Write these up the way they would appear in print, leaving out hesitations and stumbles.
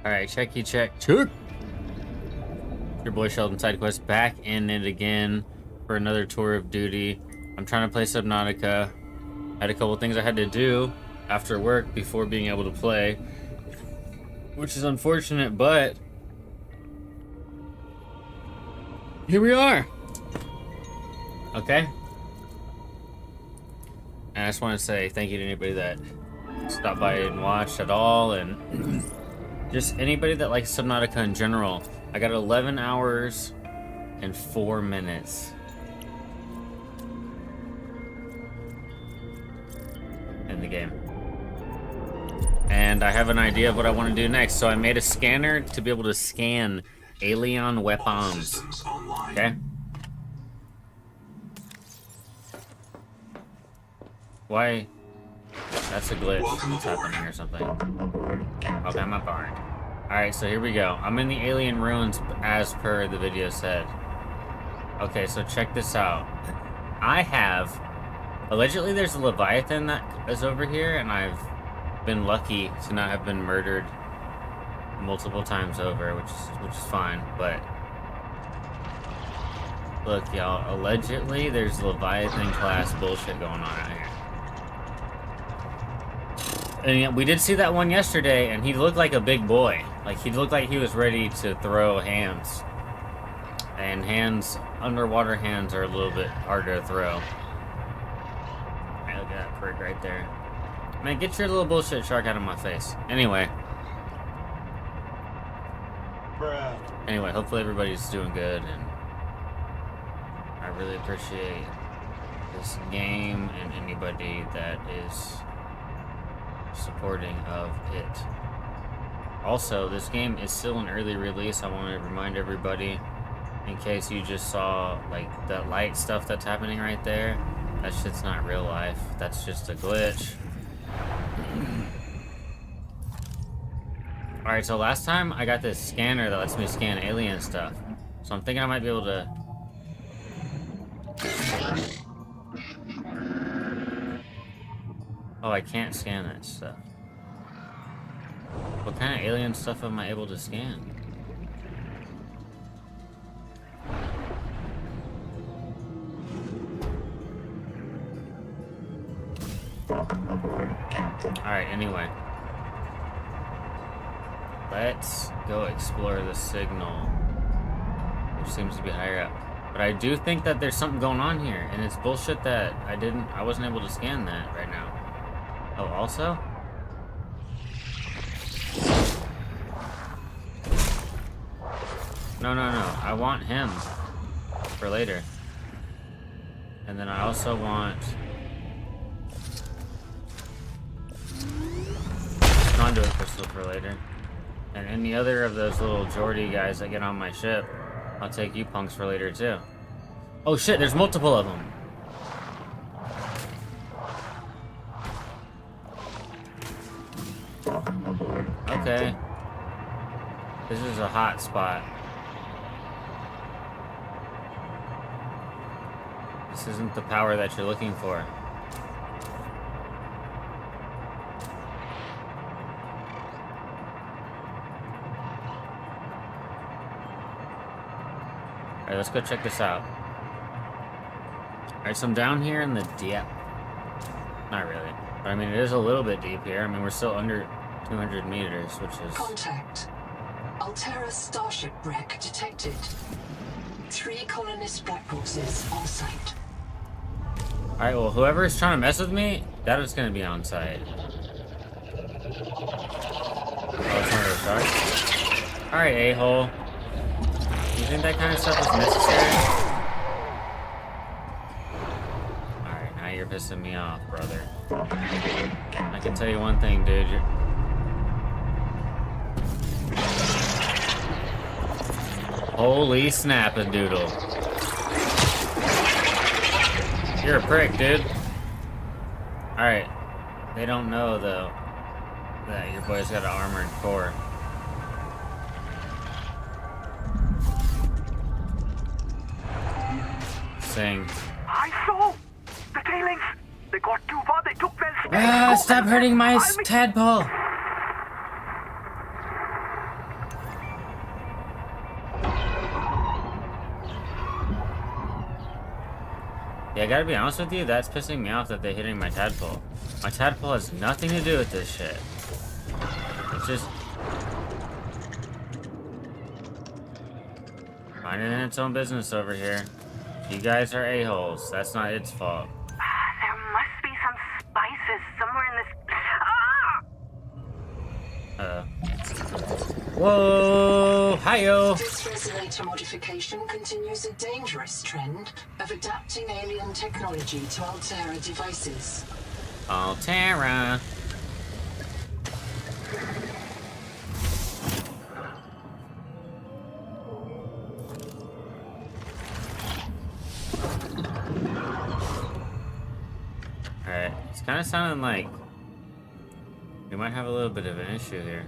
Alright, checky check. Check! Your boy SheldonSideQuest back in it again for another tour of duty. I'm trying to play Subnautica. Had a couple things I had to do after work before being able to play, which is unfortunate, but here we are. Okay? And I just want to say thank you to anybody that stopped by and watched at all, and just anybody that likes Subnautica in general. I got 11 hours and 4 minutes in the game. And I have an idea of what I want to do next. So I made a scanner to be able to scan alien weapons. Okay? Why? That's a glitch that's happening or something. Okay, I'm not barred. Alright, so here we go. I'm in the alien ruins as per the video said. Okay, so check this out. I have... Allegedly there's a Leviathan that is over here, and I've been lucky to not have been murdered multiple times over, which is fine, but... Look, y'all, allegedly there's Leviathan class bullshit going on out here. And yeah, we did see that one yesterday, and he looked like a big boy. Like, he looked like he was ready to throw hands. And hands, underwater hands, are a little bit harder to throw. Alright, look at that prig right there. Man, get your little bullshit shark out of my face. Anyway. Bruh. Anyway, hopefully everybody's doing good, and I really appreciate this game and anybody that is supporting of it. Also, this game is still an early release. I want to remind everybody, in case you just saw like that light stuff that's happening right there, that shit's not real life. That's just a glitch. Alright, so last time I got this scanner that lets me scan alien stuff. So I'm thinking I might be able to... Oh, I can't scan that stuff. What kind of alien stuff am I able to scan? Alright, anyway. Let's go explore the signal, which seems to be higher up. But I do think that there's something going on here, and it's bullshit that I wasn't able to scan that right now. Oh, also? No. I want him for later. And then I also want conduit crystal for later. And any other of those little Geordie guys that get on my ship, I'll take you punks for later too. Oh shit, there's multiple of them. Okay. This is a hot spot. This isn't the power that you're looking for. Alright, let's go check this out. Alright, so I'm down here in the depth. Not really. But I mean, it is a little bit deep here. I mean, we're still under 200 meters, which is... Contact. Altera starship wreck detected. 3 colonist black boxes on site. Alright, well, whoever is trying to mess with me, that is going to be on site. Oh, it's one of those sharks? Alright, a-hole. You think that kind of stuff is necessary? Alright, now you're pissing me off, brother. I can tell you one thing, dude. Holy snap-a-doodle. You're a prick, dude. Alright. They don't know, though, that your boy's got an armored core. Saying... I saw! The tailings! They got too far, they took their space! Stop hurting my tadpole! Yeah, I gotta be honest with you, that's pissing me off that they're hitting my tadpole. My tadpole has nothing to do with this shit. It's just... minding its own business over here. You guys are a-holes. That's not its fault. There must be some spices somewhere in this... Whoa! Hi-yo! This resonator modification continues a dangerous trend of adapting alien technology to Altera devices. Altera. Alright, it's kind of sounding like we might have a little bit of an issue here.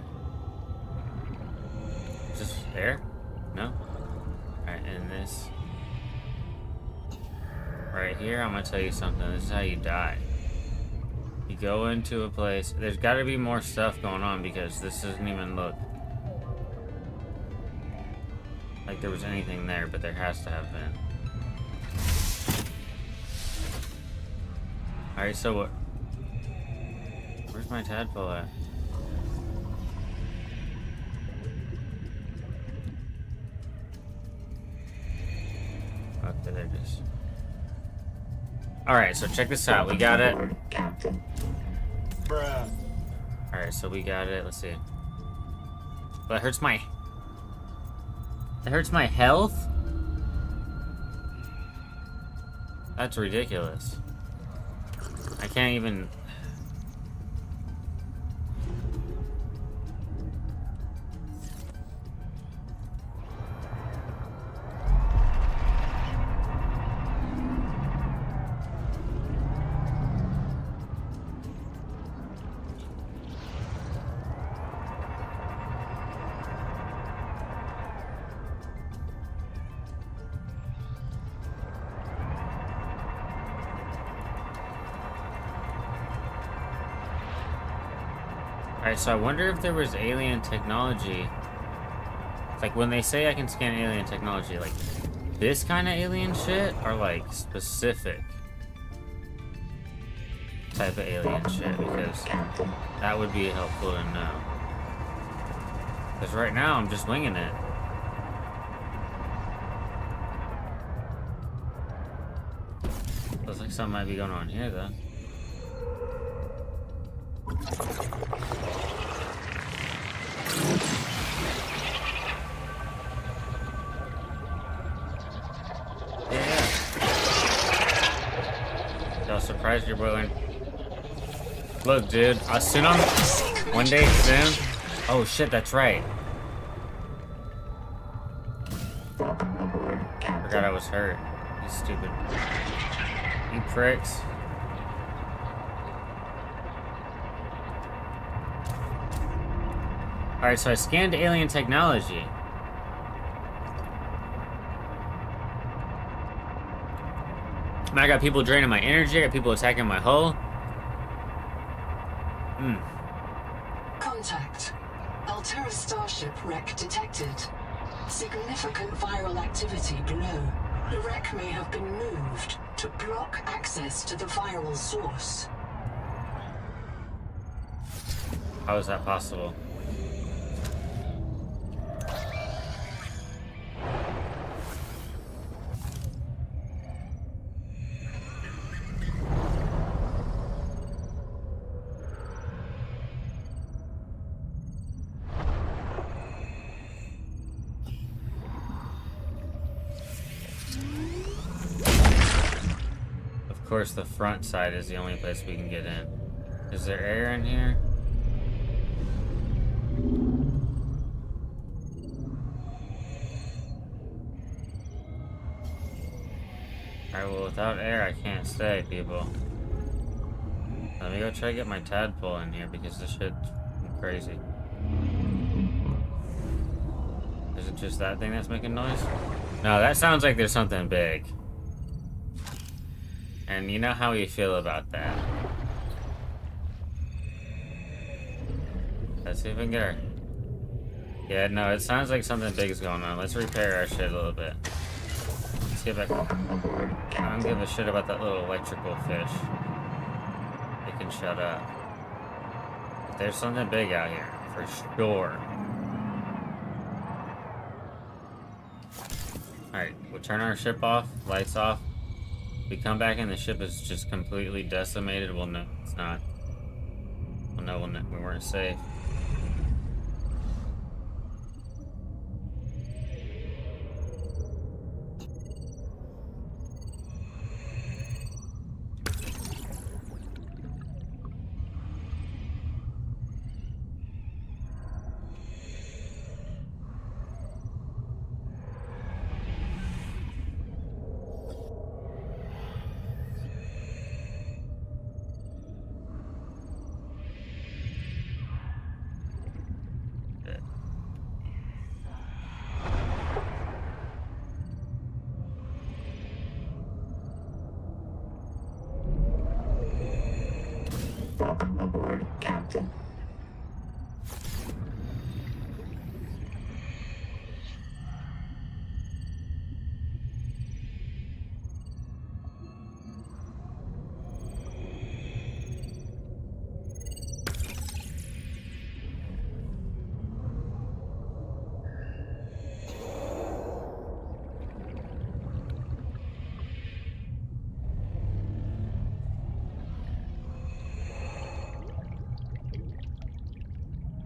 Is this air? No? Alright, and this... right here, I'm gonna tell you something. This is how you die. You go into a place... there's gotta be more stuff going on because this doesn't even look like there was anything there, but there has to have been. Alright, so what... where's my tadpole at? Okay, they're just... alright, so check this out. We got it. Bruh. Alright, so we got it. Let's see. That hurts my... that hurts my health? That's ridiculous. I can't even... Alright, so I wonder if there was alien technology. Like, when they say I can scan alien technology, like, this kind of alien shit, or, like, specific type of alien shit, because that would be helpful to know. Because right now, I'm just winging it. Looks like something might be going on here, though. Yeah. Y'all surprised you're boiling. Look, dude, soon on one day soon. Oh shit, that's right. Forgot I was hurt. You stupid. You pricks. Alright, so I scanned alien technology. And I got people draining my energy, I got people attacking my hull. Contact. Altera starship wreck detected. Significant viral activity below. The wreck may have been moved to block access to the viral source. How is that possible? Of course, the front side is the only place we can get in. Is there air in here? Alright, well, without air, I can't stay, people. Let me go try to get my tadpole in here because this shit's crazy. Is it just that thing that's making noise? No, that sounds like there's something big. And you know how we feel about that. Let's see if we can get her. Yeah, no, it sounds like something big is going on. Let's repair our shit a little bit. get back. I don't give a shit about that little electrical fish. They can shut up. There's something big out here, for sure. Alright, we'll turn our ship off, lights off. We come back and the ship is just completely decimated. Well, no, it's not. Well, no, we weren't safe. Captain.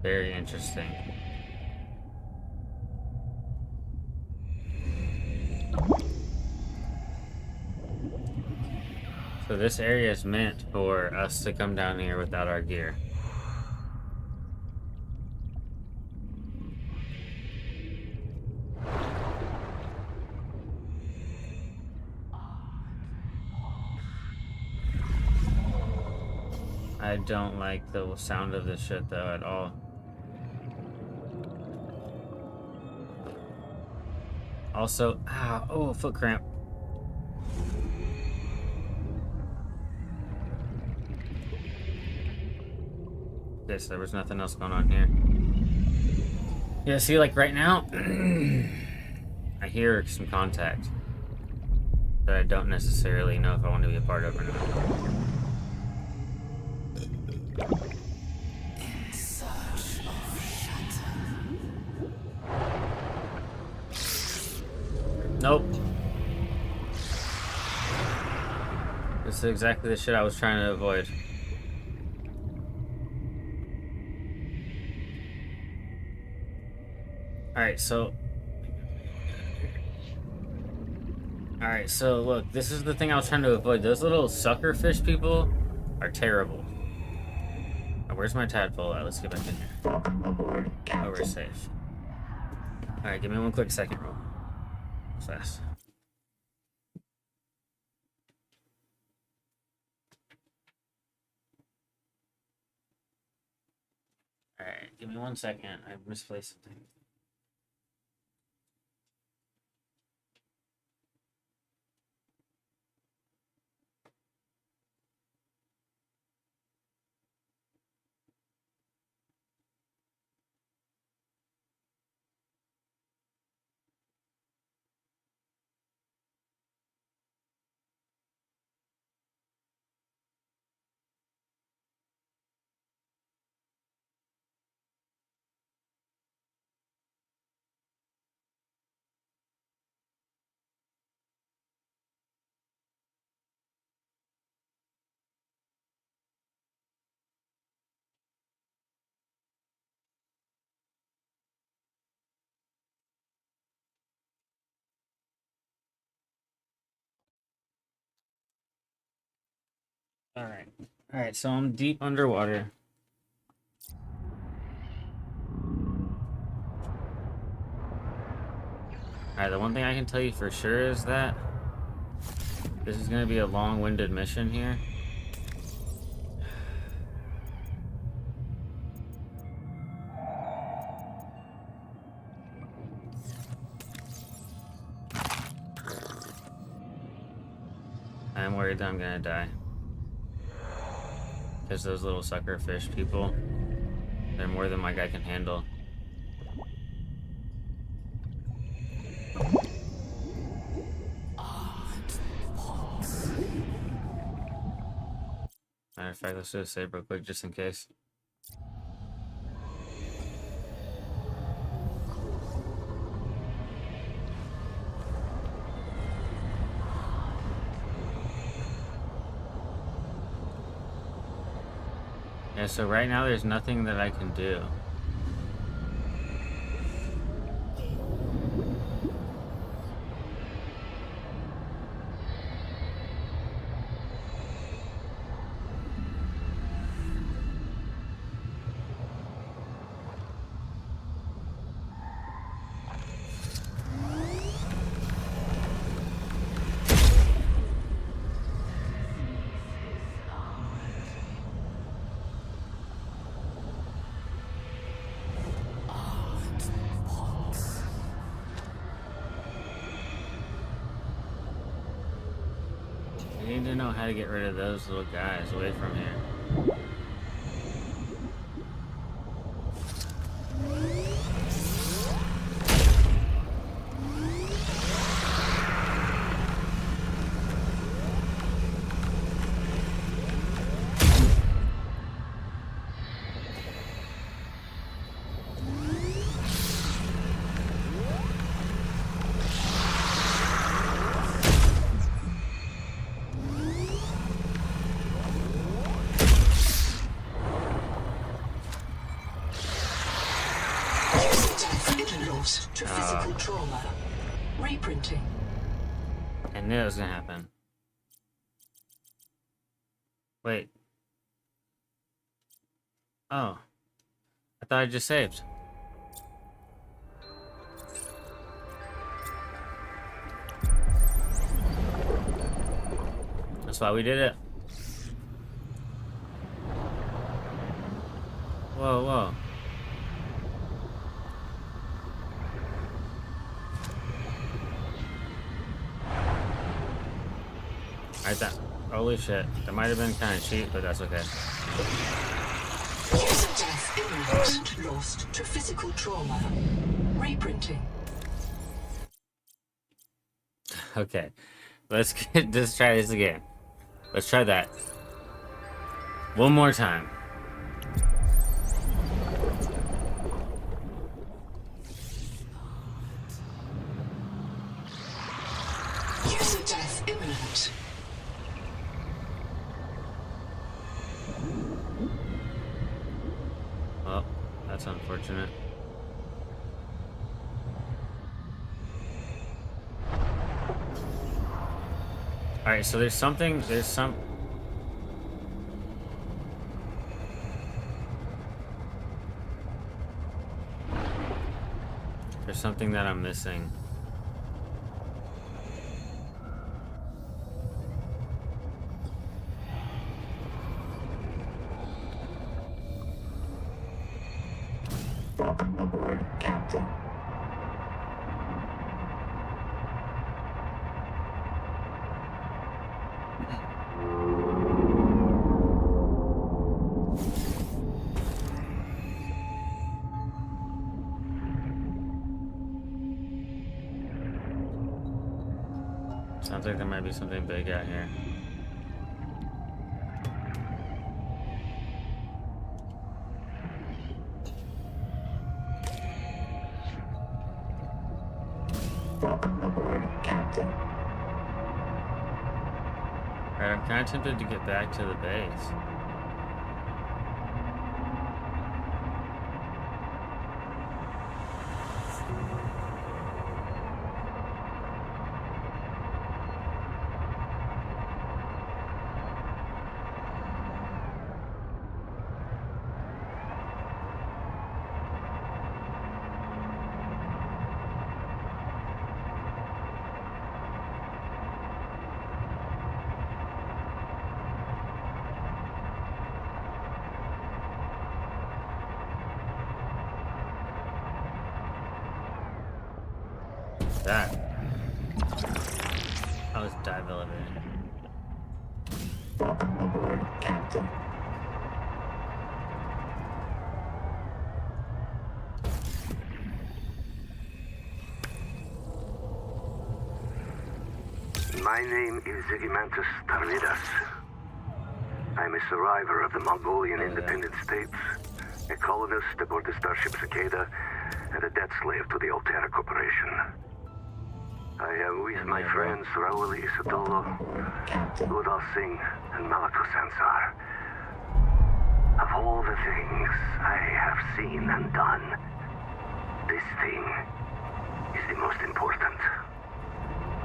Very interesting. So this area is meant for us to come down here without our gear. I don't like the sound of this shit though at all. Also, oh, foot cramp. Okay, so there was nothing else going on here. Yeah, see, like right now, I hear some contact that I don't necessarily know if I want to be a part of or not. Nope. This is exactly the shit I was trying to avoid. Alright, so look, this is the thing I was trying to avoid. Those little sucker fish people are terrible. Oh, where's my tadpole at? Let's get back in here. Oh, we're safe. Alright, give me one quick second roll. Fast. Alright, give me 1 second. I misplaced something. Alright, so I'm deep underwater. Alright, the one thing I can tell you for sure is that this is going to be a long-winded mission here. I'm worried that I'm going to die. Because those little sucker fish people, they're more than my guy can handle. fact, let's just save real quick just in case. Yeah, so right now there's nothing that I can do. I need to know how to get rid of those little guys away from here. To physical trauma. Reprinting. I knew it was gonna happen. Wait. Oh. I thought I just saved. That's why we did it. Whoa, whoa. Alright, that. Holy shit. That might have been kind of cheap, but that's okay. User death imminent. Lost to physical trauma. Reprinting. Okay. Let's try this again. Let's try that. One more time. User death imminent. Well, that's unfortunate. Alright, so there's some... There's something that I'm missing. Sounds like there might be something big out here. Alright, I'm kind of tempted to get back to the base. That. I was dive elevating. My name is Regimentus Tarnidas. I I'm a survivor of the Mongolian independent states, a colonist aboard the starship Cicada, and a debt slave to the Altera Corporation. I am with my friends Raul Isotolo, Udal Singh, and Malako Sansar. Of all the things I have seen and done, this thing is the most important.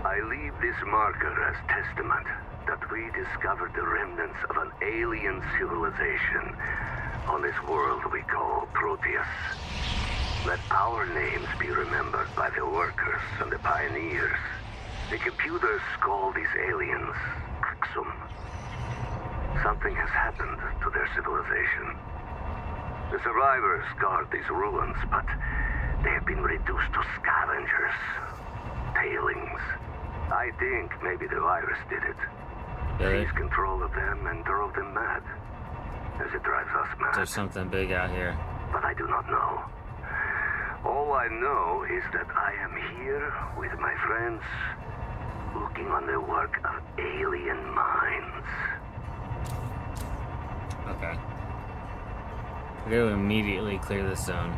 I leave this marker as testament that we discovered the remnants of an alien civilization on this world we call Proteus. Let our names be remembered by the workers and the pioneers. The computers call these aliens Axum. Something has happened to their civilization. The survivors guard these ruins, but they have been reduced to scavengers, tailings. I think maybe the virus did it. Seized control of them and drove them mad, as it drives us mad. There's something big out here. But I do not know. All I know is that I am here with my friends, looking on the work of alien minds. Okay. We gotta immediately clear this zone.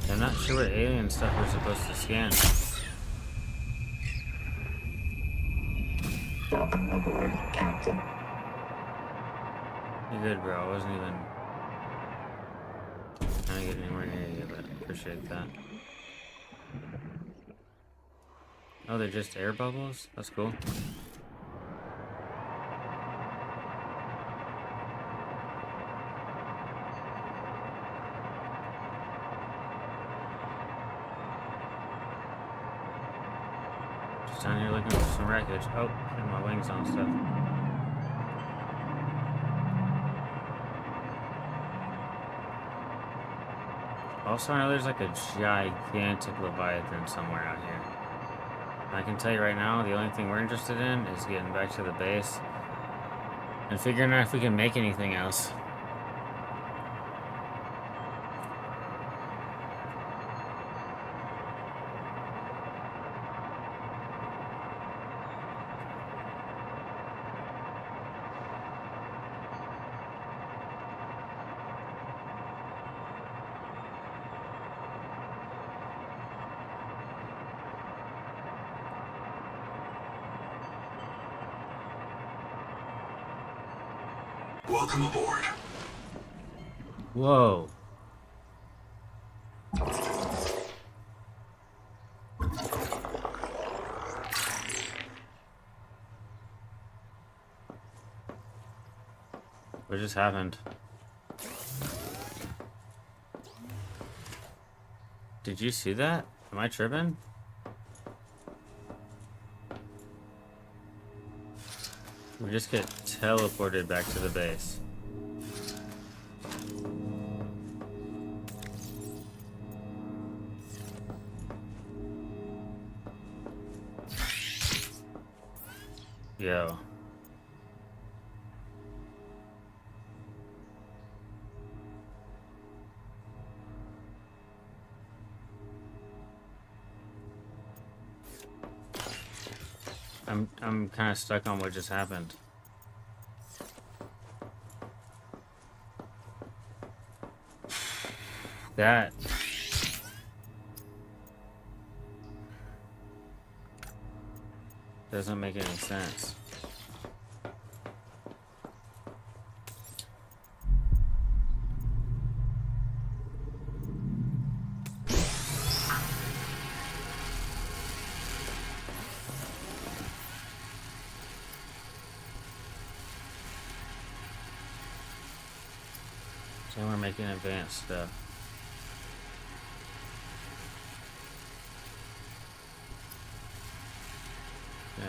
I'm not sure what alien stuff we're supposed to scan. You're good, bro. I wasn't even trying to get anywhere near you, but appreciate that. Oh, they're just air bubbles? That's cool. Down here looking for some wreckage. Oh, and my wings on stuff. Also, I know there's like a gigantic Leviathan somewhere out here. I can tell you right now, the only thing we're interested in is getting back to the base and figuring out if we can make anything else. Welcome aboard. Whoa. What just happened? Did you see that? Am I tripping? We just get teleported back to the base. Yo. I'm kind of stuck on what just happened. That doesn't make any sense. So we're making advanced stuff. Yeah.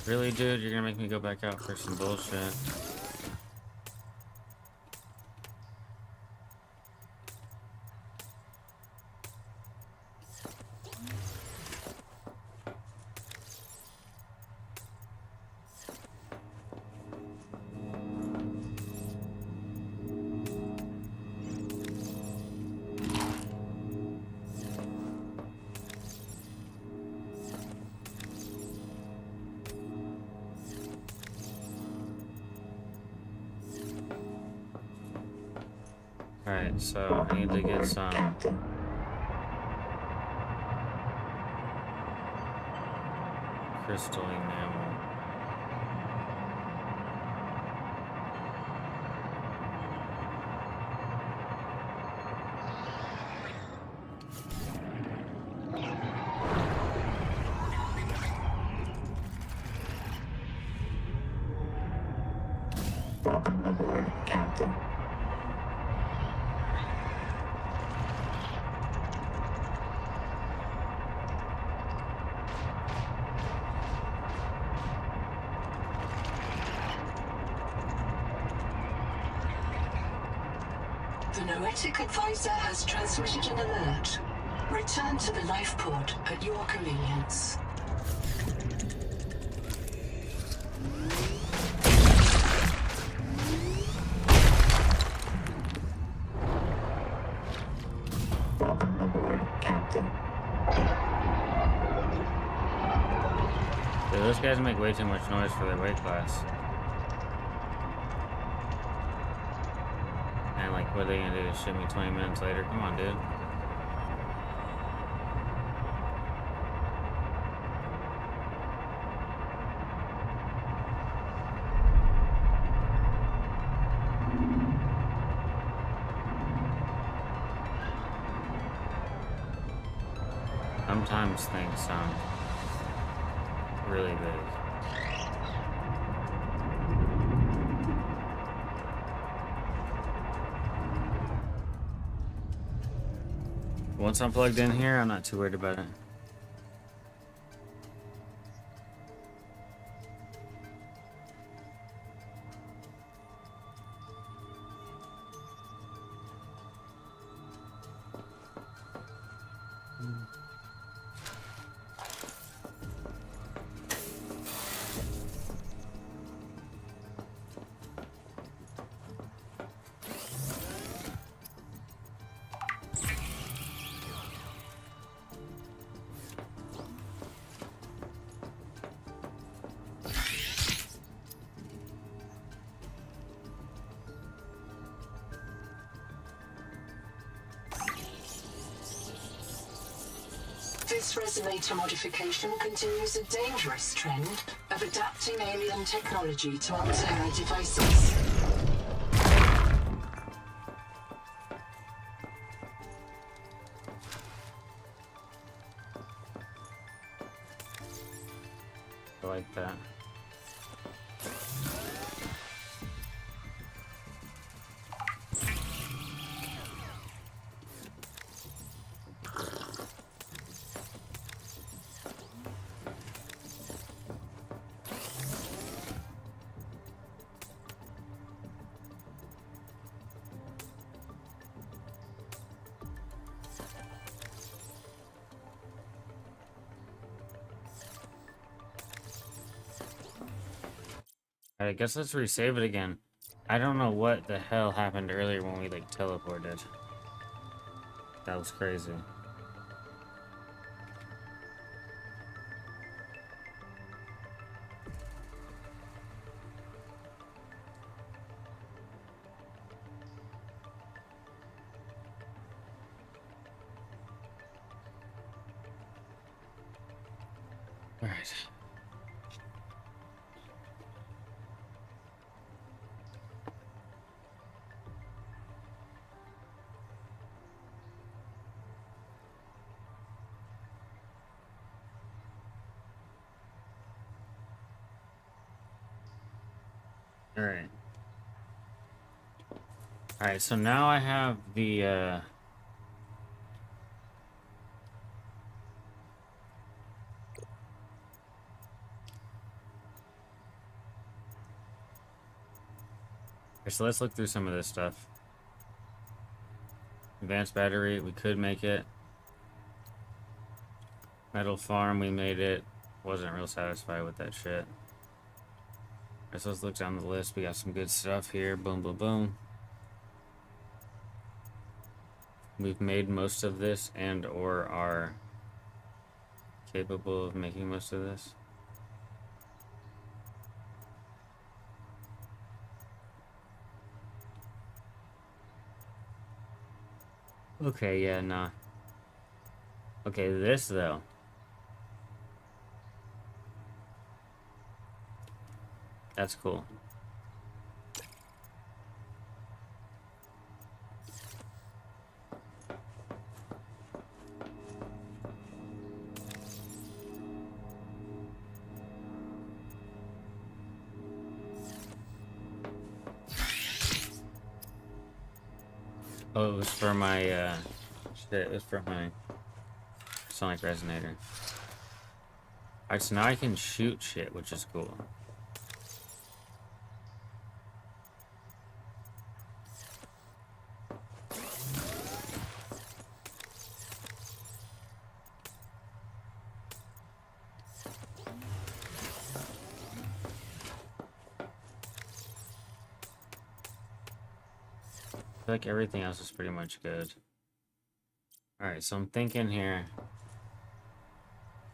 Really, dude? You're gonna make me go back out for some bullshit? Alright, so I need to get some crystal enamel. The Noetic Advisor has transmitted an alert. Return to the life pod at your convenience. Dude, those guys make way too much noise for their weight class. And like, what are they gonna do? Shoot me 20 minutes later? Come on, dude. Sometimes things sound really big. Once I'm plugged in here, I'm not too worried about it. This resonator modification continues a dangerous trend of adapting alien technology to Altera devices. I like that. I guess let's resave it again. I don't know what the hell happened earlier when we like teleported. That was crazy. Alright. Alright. Alright, so now I have the, Okay, so let's look through some of this stuff. Advanced battery, we could make it. Metal farm, we made it. Wasn't real satisfied with that shit. Alright, so let's look down the list. We got some good stuff here. Boom, boom, boom. We've made most of this and or are capable of making most of this. Okay, yeah, nah. Okay, this though. That's cool. Oh, it was for my, shit, it was for my sonic resonator. Alright, so now I can shoot shit, which is cool. I feel like everything else is pretty much good. Alright, so I'm thinking here.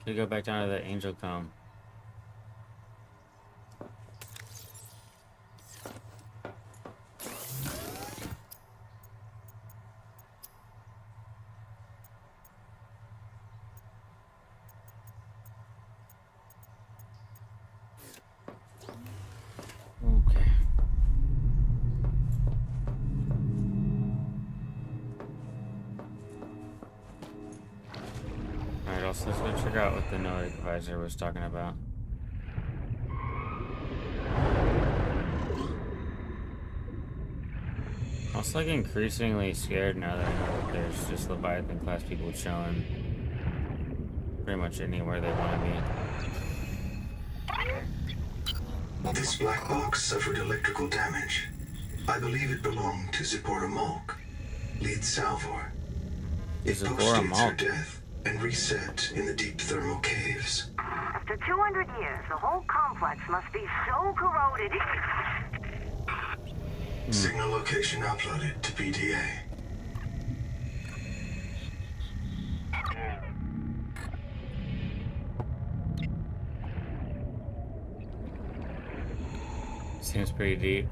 Could go back down to the angel comb. Okay. Alright, also let's go check out what the node advisor was talking about. I'm also like increasingly scared now that I know that there's just Leviathan class people chilling pretty much anywhere they want to be. This black box suffered electrical damage. I believe it belonged to Zipporah Malk, lead Salvor. It Zipporah postdates her Malk. death and reset in the deep thermal caves. After 200 years, the whole complex must be so corroded. Signal location uploaded to PDA. Seems pretty deep.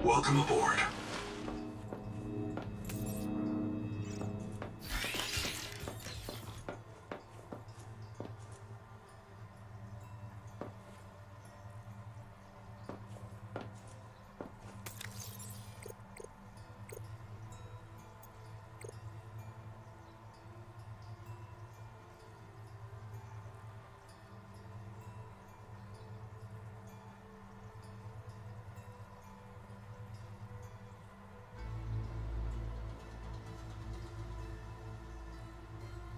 Welcome aboard.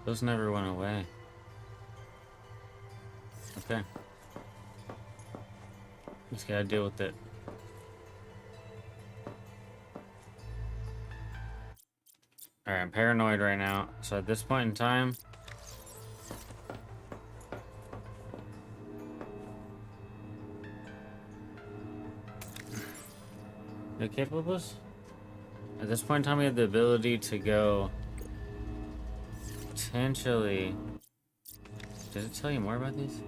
Those never went away. Okay. Just gotta deal with it. Alright, I'm paranoid right now. So at this point in time... You capable of this? At this point in time, we have the ability to go to potentially... Does it tell you more about these?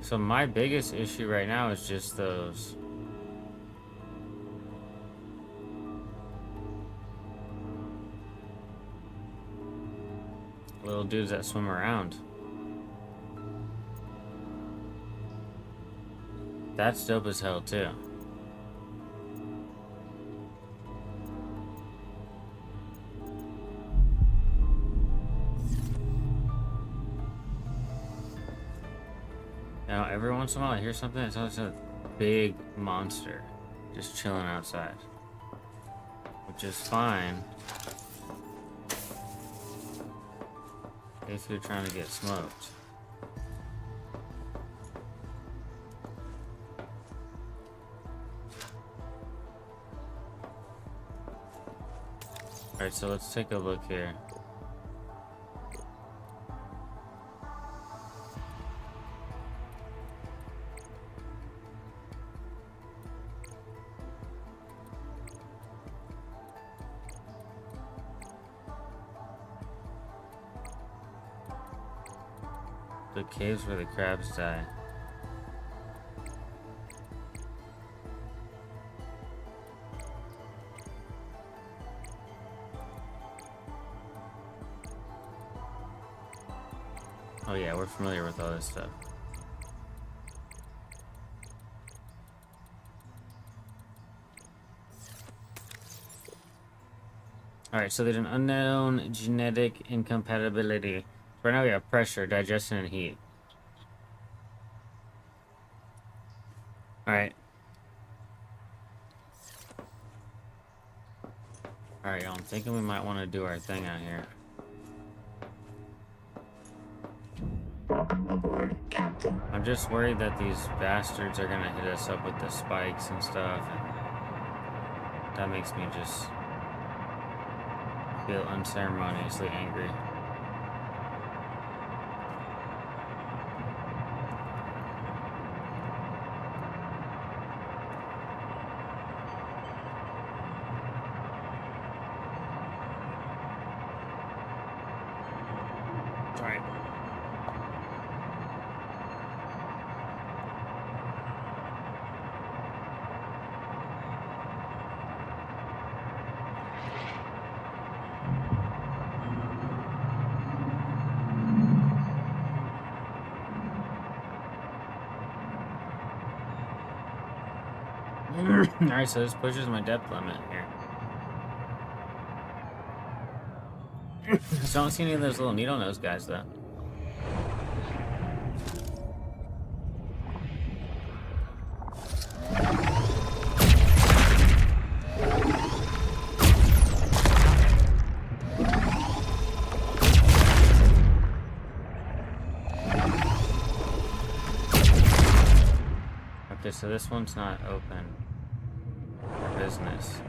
So my biggest issue right now is just those... little dudes that swim around. That's dope as hell too. Now every once in a while I hear something, it's always a big monster just chilling outside, which is fine if you're trying to get smoked. Alright, so let's take a look here. The caves where the crabs die. Oh yeah, we're familiar with all this stuff. Alright, so there's an unknown genetic incompatibility. Right now we have pressure, digestion, and heat. Alright. Alright, y'all, I'm thinking we might want to do our thing out here. I'm just worried that these bastards are gonna hit us up with the spikes and stuff, and that makes me just feel unceremoniously angry. Alright. Alright, so this pushes my depth limit here. So I don't see any of those little needle nose guys though. Okay, so this one's not open for business.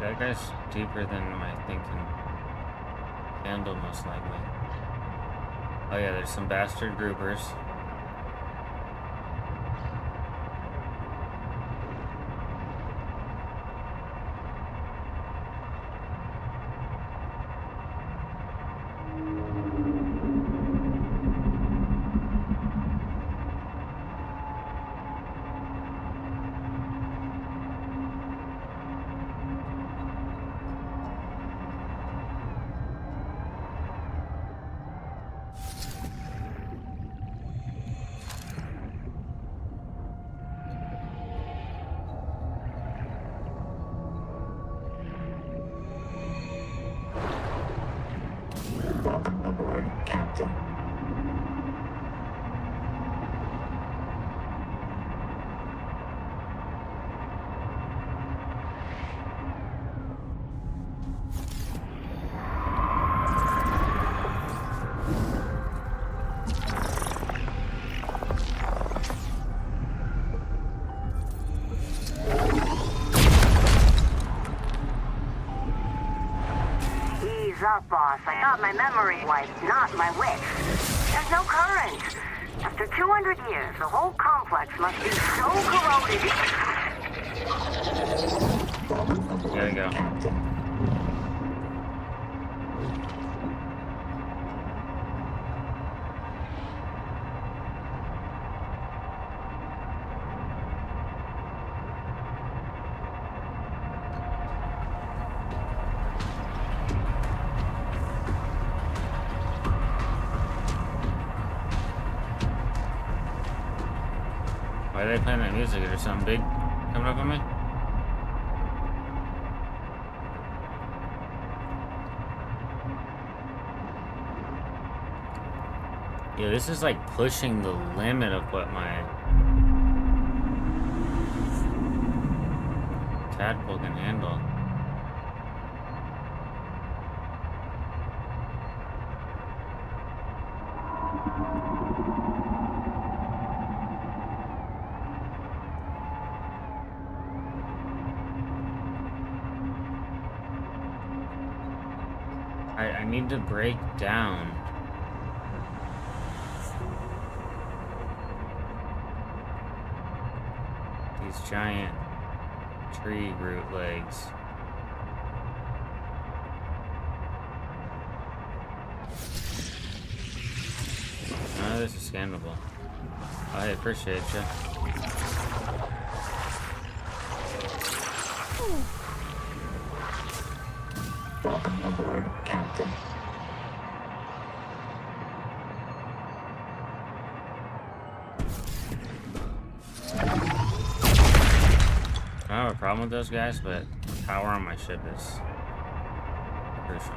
That guy's deeper than my thinking. Handle, most likely. Oh yeah, there's some bastard groupers. up, boss. I got my memory wiped, not my wish. There's no current. After 200 years, the whole complex must be so corroded. There we go. Why are they playing that music? Is there something big coming up on me? Yeah, this is like pushing the limit of what my tadpole can handle. I need to break down. These giant tree root legs. Oh, this is scannable. I appreciate you. I don't have a problem with those guys, but power on my ship is crucial.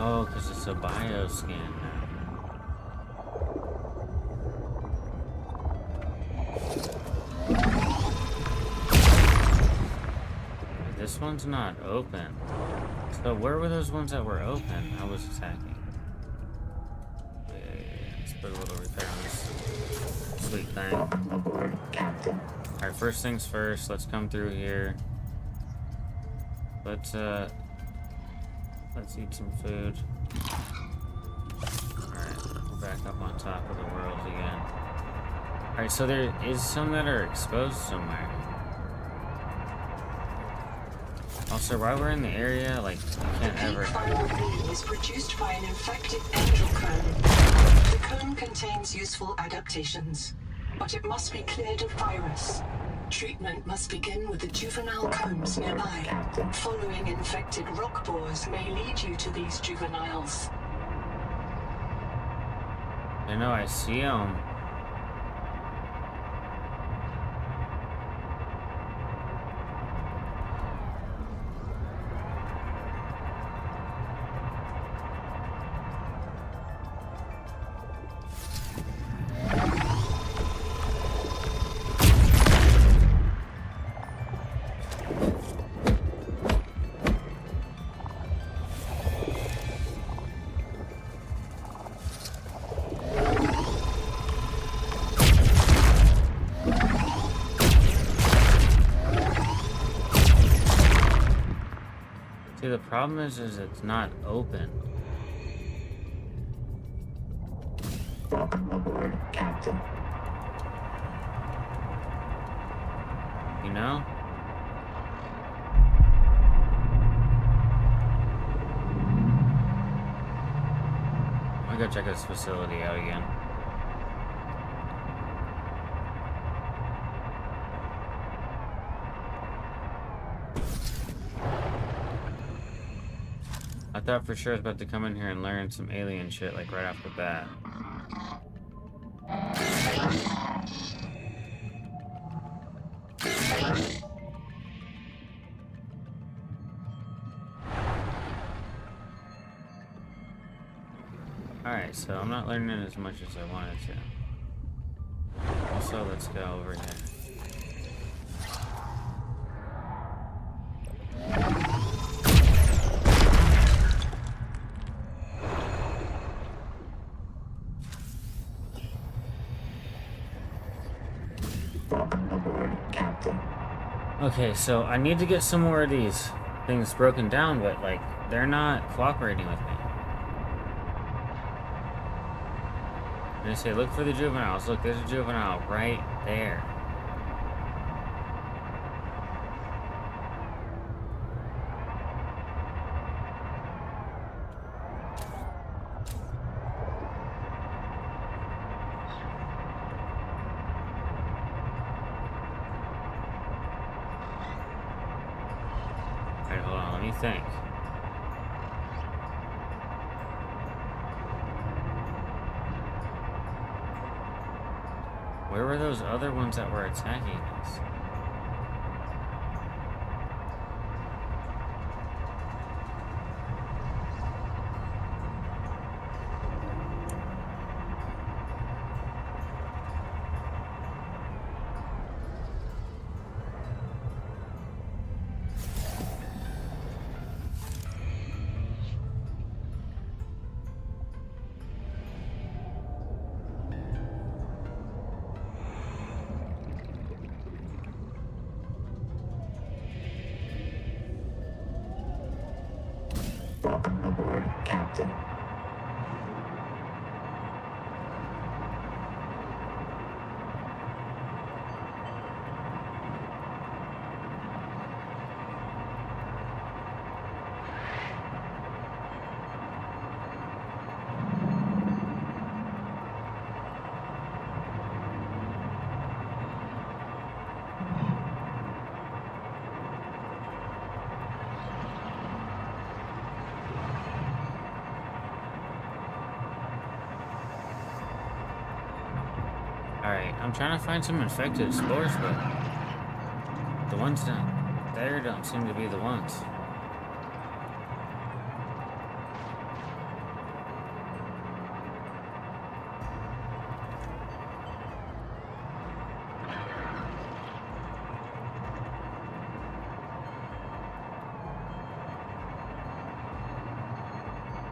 Oh, because it's a bioscan now. This one's not open. So where were those ones that were open? I was attacking. Yeah. Let's put a little repair on this sweet thing. Alright, first things first, let's come through here. Let's eat some food. Alright, we're back up on top of the world again. Alright, so there is some that are exposed somewhere. Also, while we're in the area, like, you can't ever... The final beam is produced by an infected angel cone. The cone contains useful adaptations, but it must be cleared of virus. Treatment must begin with the juvenile combs nearby. Following infected rock bores may lead you to these juveniles. I know, I see them. See, the problem is it's not open. You know? I'm gonna go check this facility out again. I thought for sure I was about to come in here and learn some alien shit, like, right off the bat. Alright, so I'm not learning as much as I wanted to. Also, let's go over here. Okay, so I need to get some more of these things broken down, but like, they're not cooperating with me. And I say, look for the juveniles. Look, there's a juvenile right there. Alright, hold on, let me think. Where were those other ones that were attacking us? Alright, I'm trying to find some infected spores, but the ones down there don't seem to be the ones.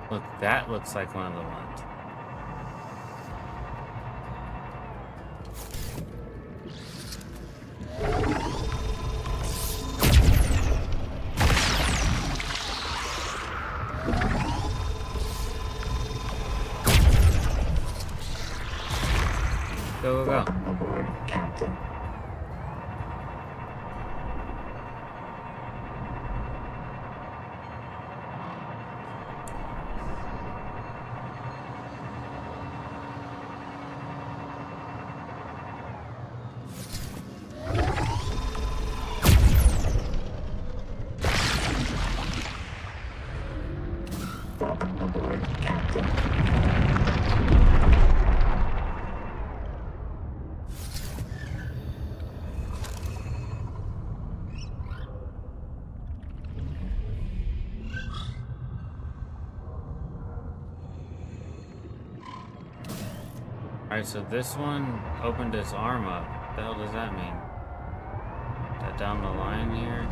Look, that looks like one of the ones. Go, go, go. Alright, so this one opened its arm up. What the hell does that mean? Is that down the line here?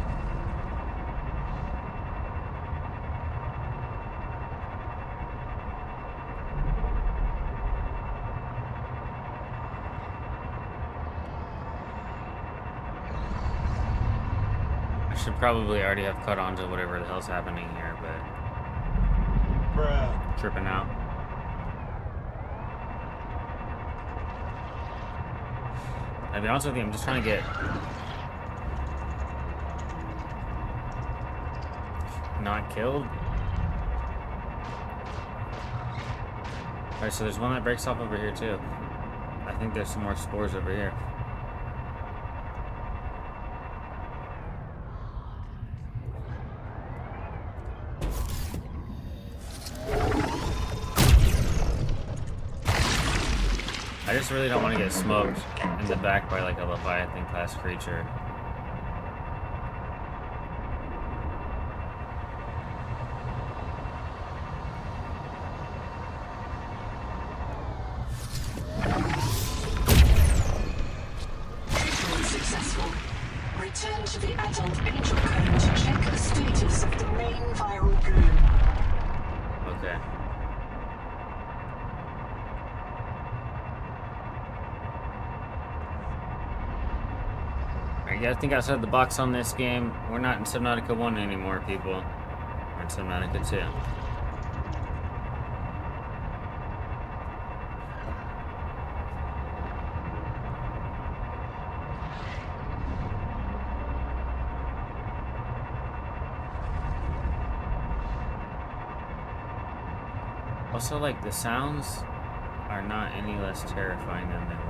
I should probably already have caught on to whatever the hell's happening here, but... Bruh. Tripping out. I'll be honest with you, I'm just trying to get not killed. Alright, so there's one that breaks off over here too. I think there's some more spores over here. I just really don't want to get smoked in the back by like a Leviathan class creature. Adult Angel Cone to check the status of the main viral bloom. Okay. Alright, you gotta think outside the box on this game. We're not in Subnautica 1 anymore, people. We're in Subnautica 2. Also, like, the sounds are not any less terrifying than they were.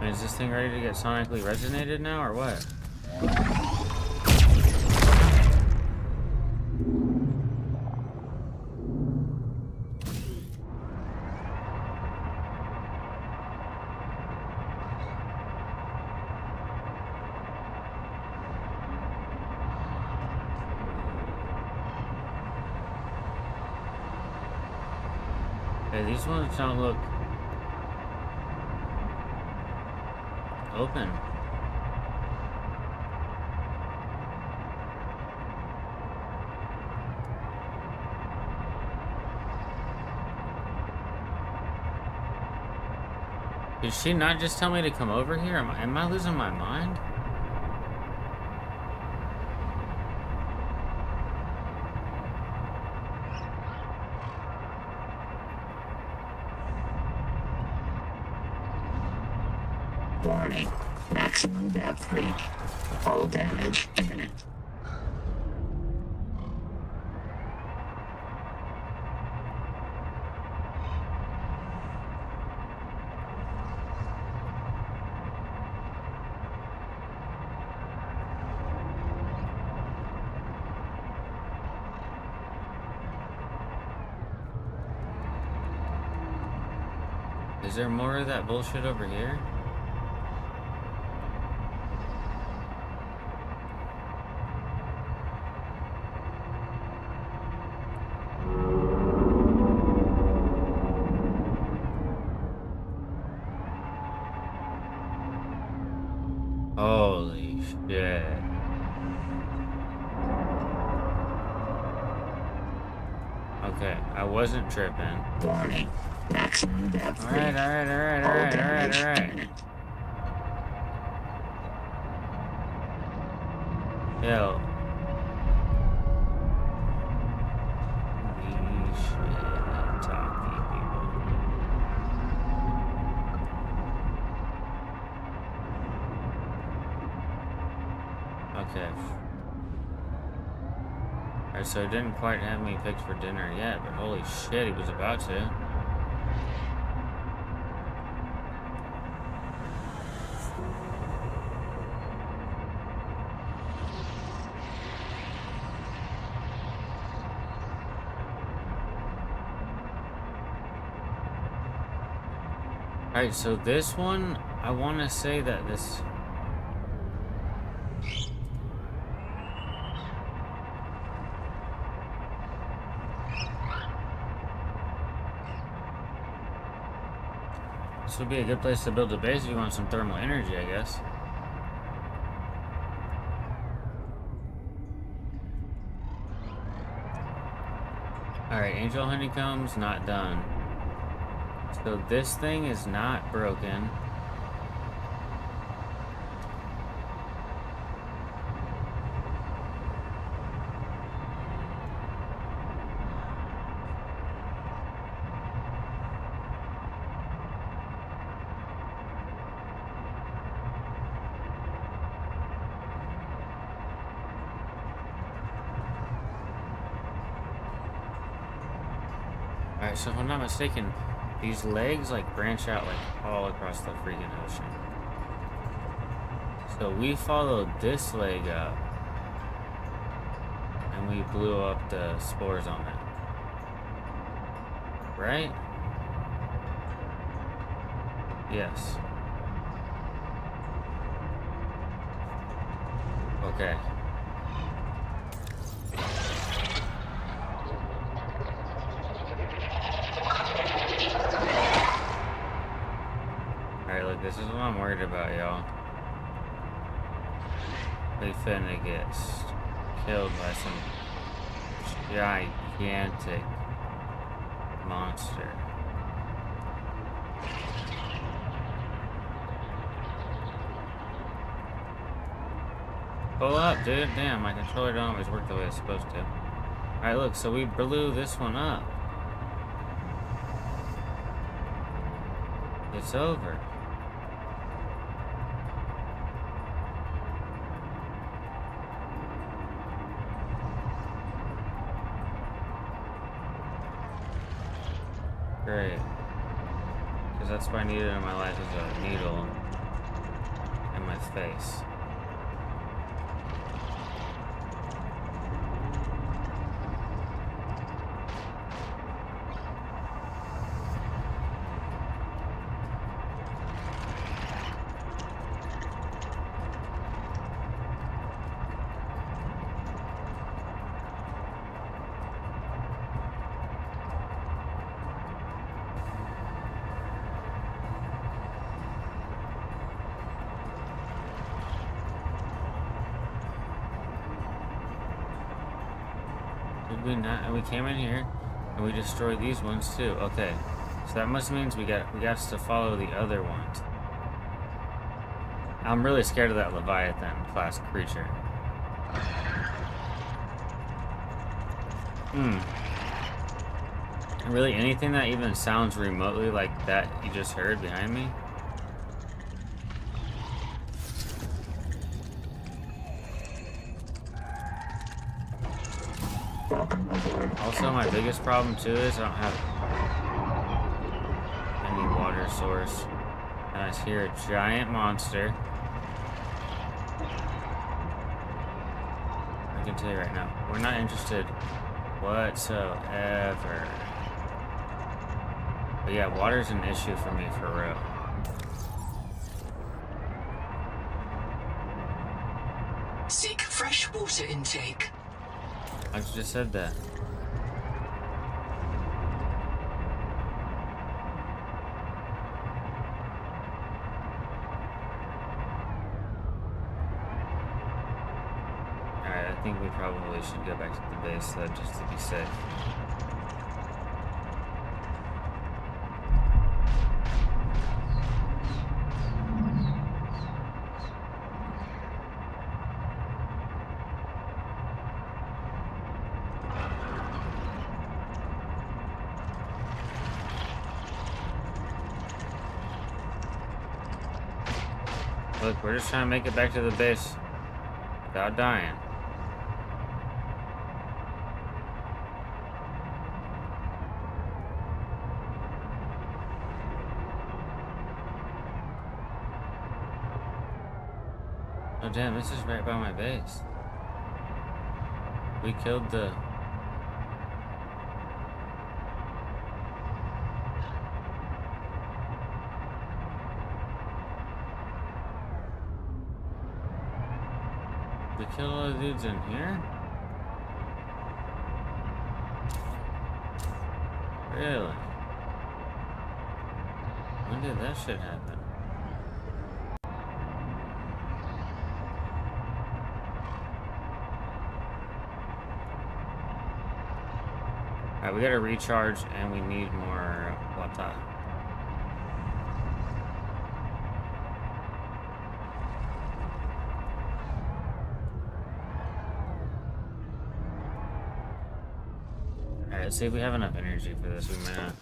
Is this thing ready to get sonically resonated now, or what? Hey, these ones don't look open. Did she not just tell me to come over here? Am I losing my mind? Warning. Maximum depth reach. Hull damage imminent. Is there more of that bullshit over here? Holy shit. Okay, I wasn't tripping. Warning. Maximum depth reach. Alright. Yo. Holy shit, talking people. Okay. Alright, so it didn't quite have me picked for dinner yet, but holy shit, he was about to. Alright, so this one, I want to say that this... This would be a good place to build a base if you want some thermal energy, I guess. Alright, Angel Honeycomb's not done. So this thing is not broken. Alright, so if I'm not mistaken, these legs like branch out like all across the freaking ocean. So we followed this leg up. And we blew up the spores on it. Right? Yes. Okay. Alright, look, this is what I'm worried about, y'all. We finna get killed by some gigantic monster. Pull up, dude. Damn, my controller don't always work the way it's supposed to. Alright, look, so we blew this one up. It's over. Great. Because that's what I needed in my life is a needle in my face. Did we not? And we came in here and we destroyed these ones too. Okay. So that must means we got to follow the other ones. I'm really scared of that Leviathan class creature. Really, anything that even sounds remotely like that you just heard behind me? Also, my biggest problem too is I don't have any water source. And I hear a giant monster. I can tell you right now, we're not interested whatsoever. But yeah, water's an issue for me for real. Seek fresh water intake. I just said that. Alright, I think we probably should go back to the base though, just to be safe. Look, we're just trying to make it back to the base without dying. Oh damn, this is right by my base. We killed the... We killed all the dudes in here? Really? When did that shit happen? Alright, we gotta recharge and we need more water. Alright, let's see if we have enough energy for this. We may not.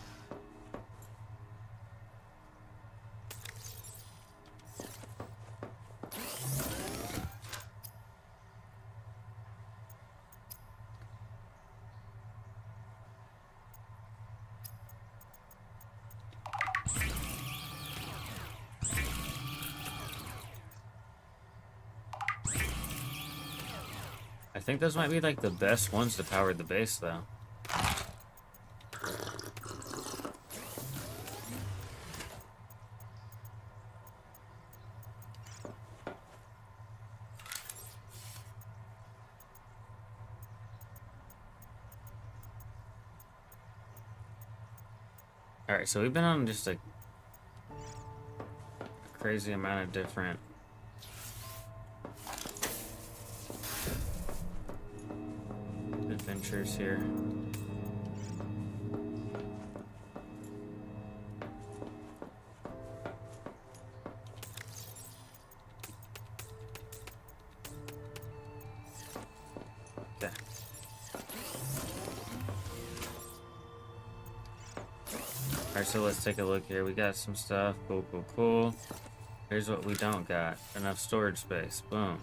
I think those might be like the best ones to power the base, though. Alright, so we've been on just a crazy amount of different adventures here. Yeah. Alright, so let's take a look here. We got some stuff. Cool, cool, cool. Here's what we don't got. Enough storage space. Boom.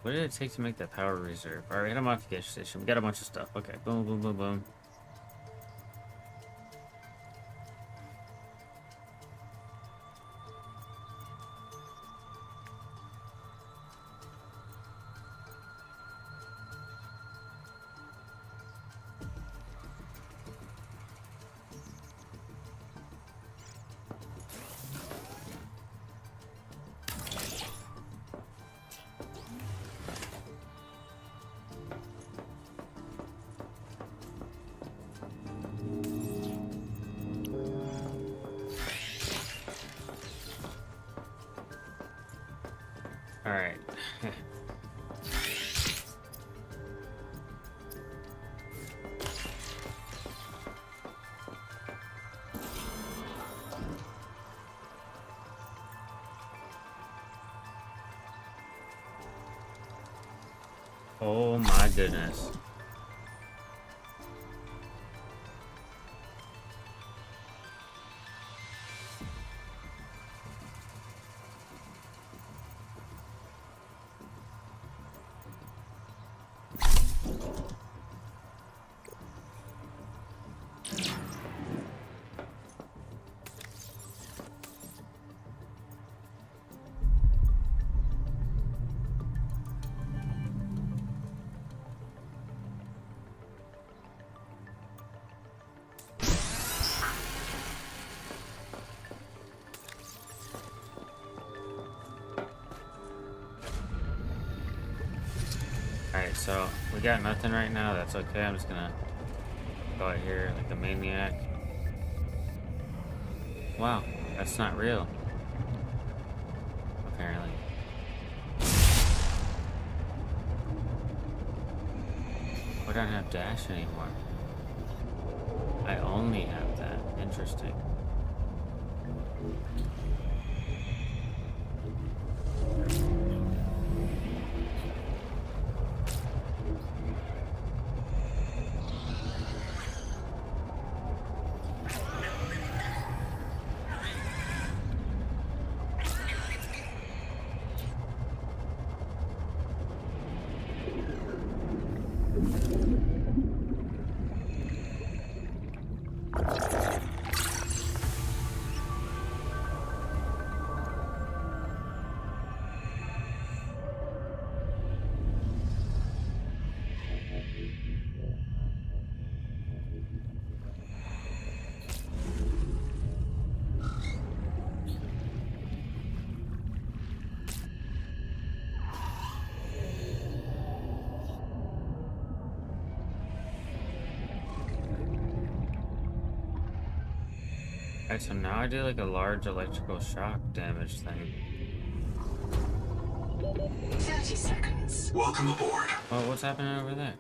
What did it take to make that power reserve? Alright, hit a modification station. We got a bunch of stuff. Okay, boom, boom, boom, boom. Alright. Oh my goodness. Alright, so we got nothing right now. That's okay. I'm just gonna go out here like a maniac. Wow, that's not real. Apparently. I don't have dash anymore. I only have that. Interesting. Alright, so now I do like a large electrical shock damage thing. 30 seconds. Welcome aboard. Oh, what's happening over there?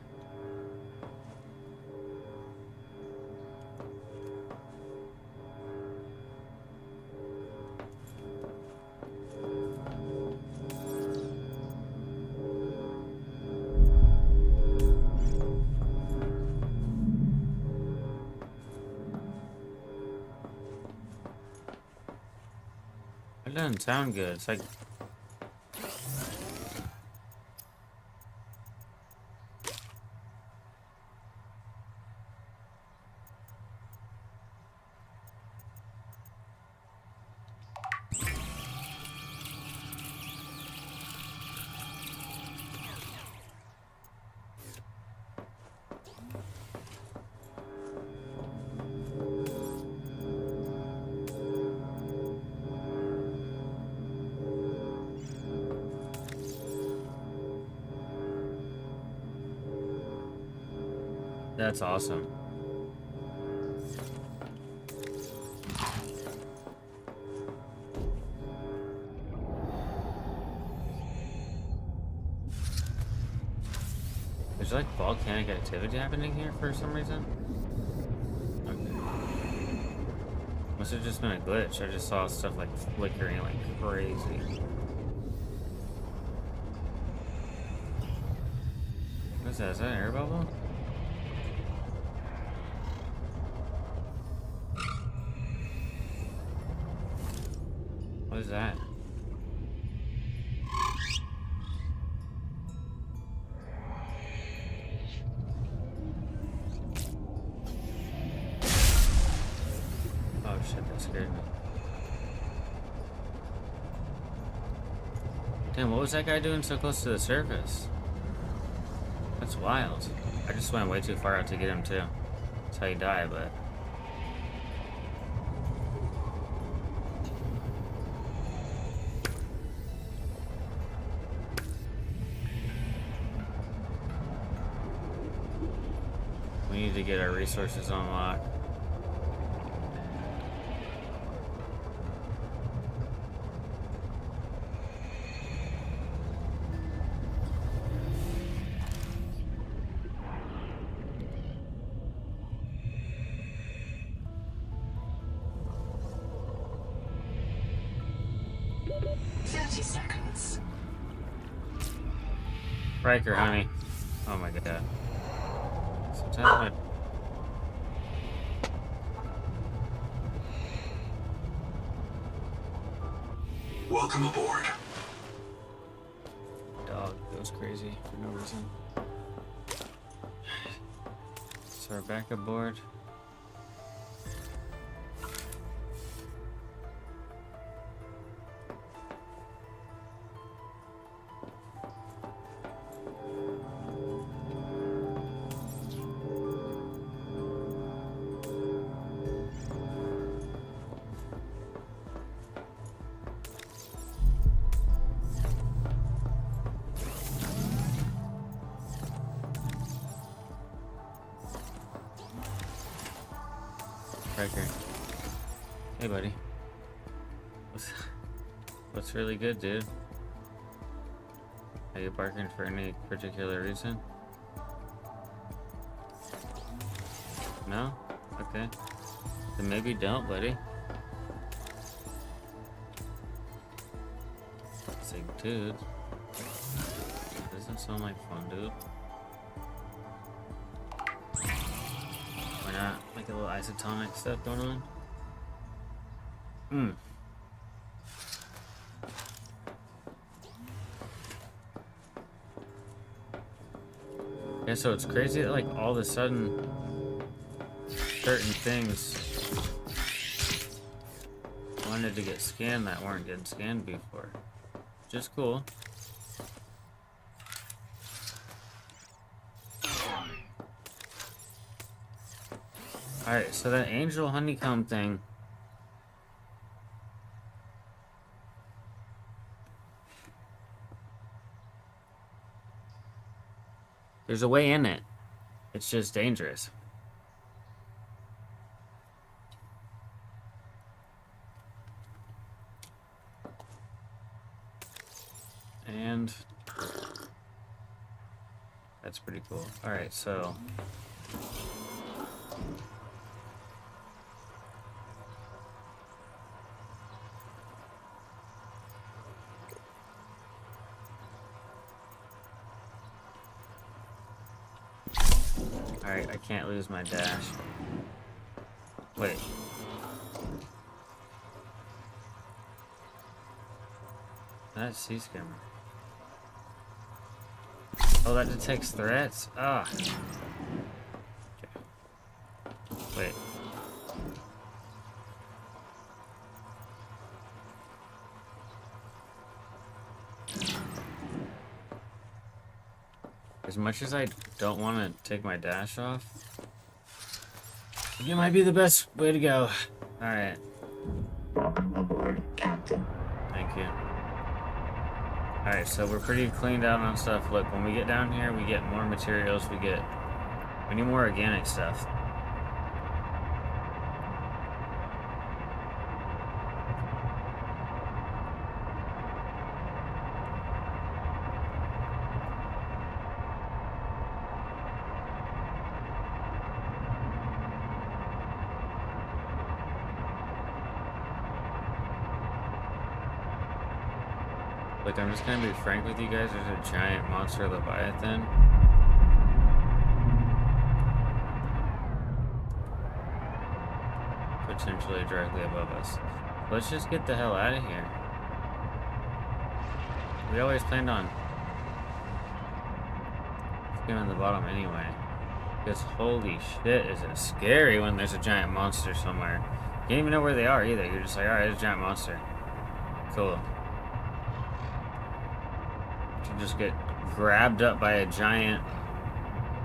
doesn't sound good. It's like... That's awesome. There's like volcanic activity happening here for some reason. Okay. Must have just been a glitch. I just saw stuff like flickering like crazy. What is that? Is that an air bubble? What is that? Oh shit, that scared me. Damn, what was that guy doing so close to the surface? That's wild. I just went way too far out to get him too. That's how you die, but... We need to get our resources unlocked. Riker, honey. Oh my god. Sometimes Welcome aboard. dog goes crazy for no reason. So we're back aboard. Riker. Hey, buddy. What's really good, dude? Are you barking for any particular reason? No? Okay. Then maybe don't, buddy. It's like, dude. Doesn't sound like fun, dude. Why not? Like a little isotonic stuff going on? Yeah, so it's crazy that, like, all of a sudden, certain things wanted to get scanned that weren't getting scanned before. Just cool. Alright, so that angel honeycomb thing. There's a way in it. It's just dangerous. And that's pretty cool. Alright, so alright, I can't lose my dash. Wait. That's sea skimmer. Oh, that detects threats? Ah. Okay. Wait. As much as I don't want to take my dash off, it might be the best way to go. Alright. Thank you. Alright, so we're pretty cleaned out on stuff. Look, when we get down here, we get more materials. We need more organic stuff. Look, I'm just gonna be frank with you guys. There's a giant monster leviathan. Potentially directly above us. Let's just get the hell out of here. We always planned on skimming the bottom anyway. Because holy shit, is it scary when there's a giant monster somewhere. You don't even know where they are either. You're just like, alright, there's a giant monster. Cool. Just get grabbed up by a giant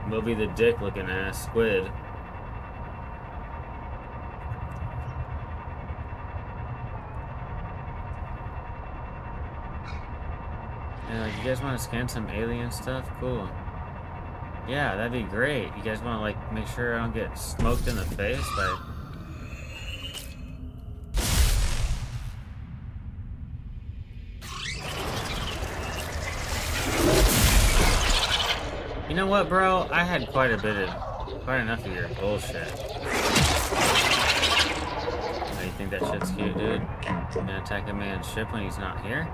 Moby the Dick looking ass squid. Yeah, like, you guys want to scan some alien stuff? Cool. Yeah, that'd be great. You guys want to like make sure I don't get smoked in the face by... You know what, bro? I had quite enough of your bullshit. Oh, you think that shit's cute, dude? You gonna attack a man's ship when he's not here?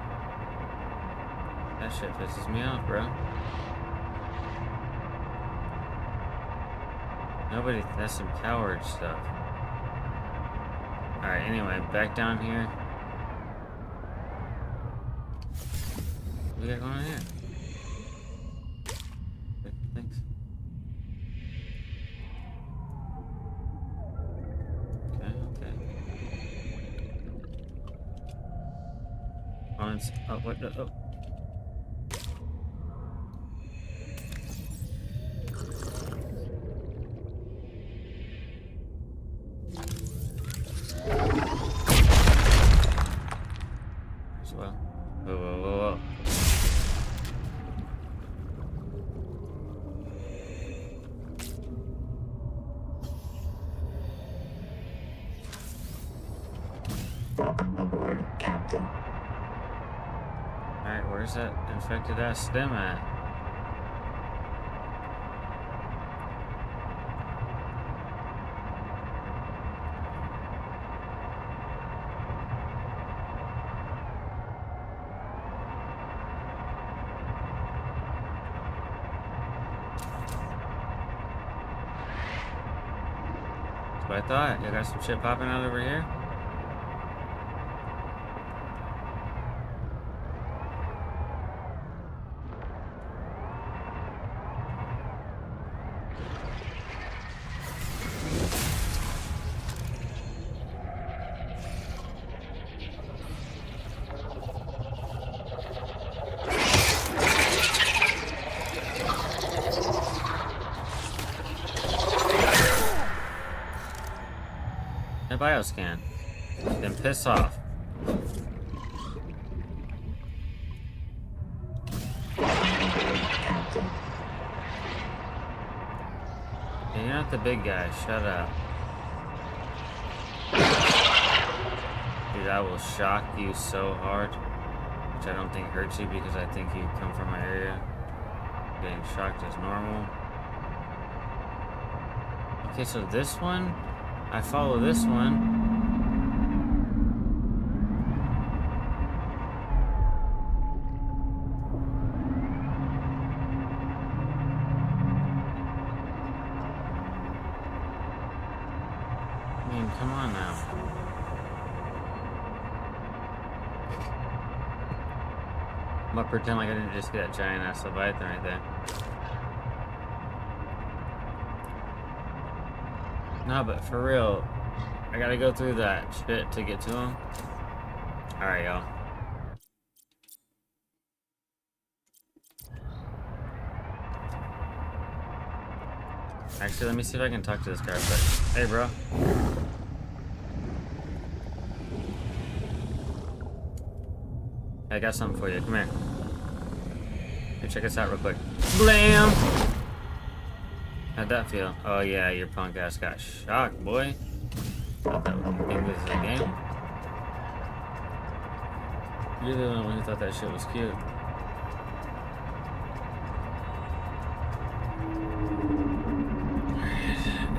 That shit pisses me off, bro. Nobody, that's some coward stuff. Alright, anyway, back down here. What we got going on here? Thanks. Okay. Oh, what the, oh. As well. Whoa. Alright, where's that infected ass stem at? That's what I thought. You got some shit popping out over here? Bioscan. Then piss off. You're not the big guy. Shut up. Dude, I will shock you so hard. Which I don't think hurts you because I think you come from my area. Getting shocked is normal. Okay, so this one, I follow this one. I mean, come on now. gonna pretend like I didn't just get that giant ass Leviathan right there. No, but for real, I gotta go through that shit to get to him. Alright, y'all. Actually, let me see if I can talk to this guy quick. Hey, bro. Hey, I got something for you. Come here. Hey, check us out real quick. Blam! How'd that feel? Oh, yeah, your punk ass got shocked, boy. Thought that thing was a game. You're the only one who thought that shit was cute.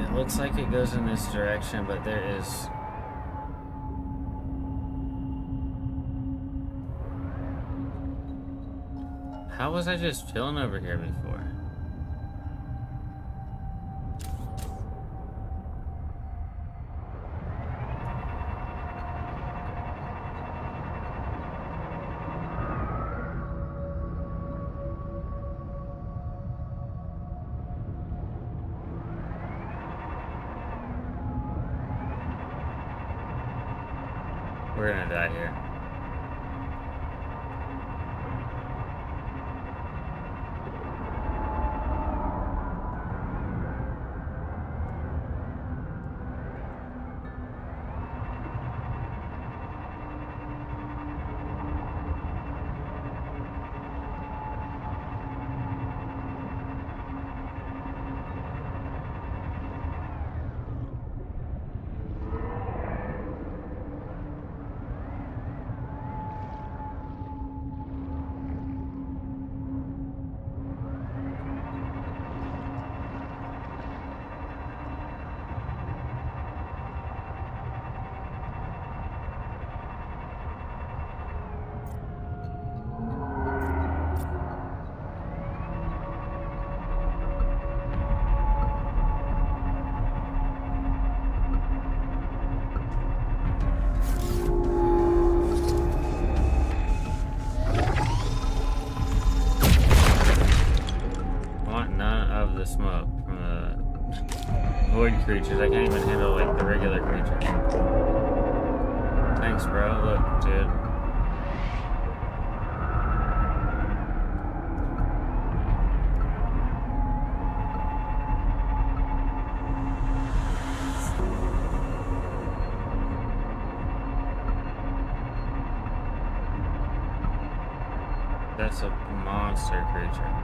It looks like it goes in this direction, but there is... How was I just chilling over here before? We're gonna die here. The smoke from the void creatures. I can't even handle like the regular creatures. Thanks, bro. Look, dude. That's a monster creature.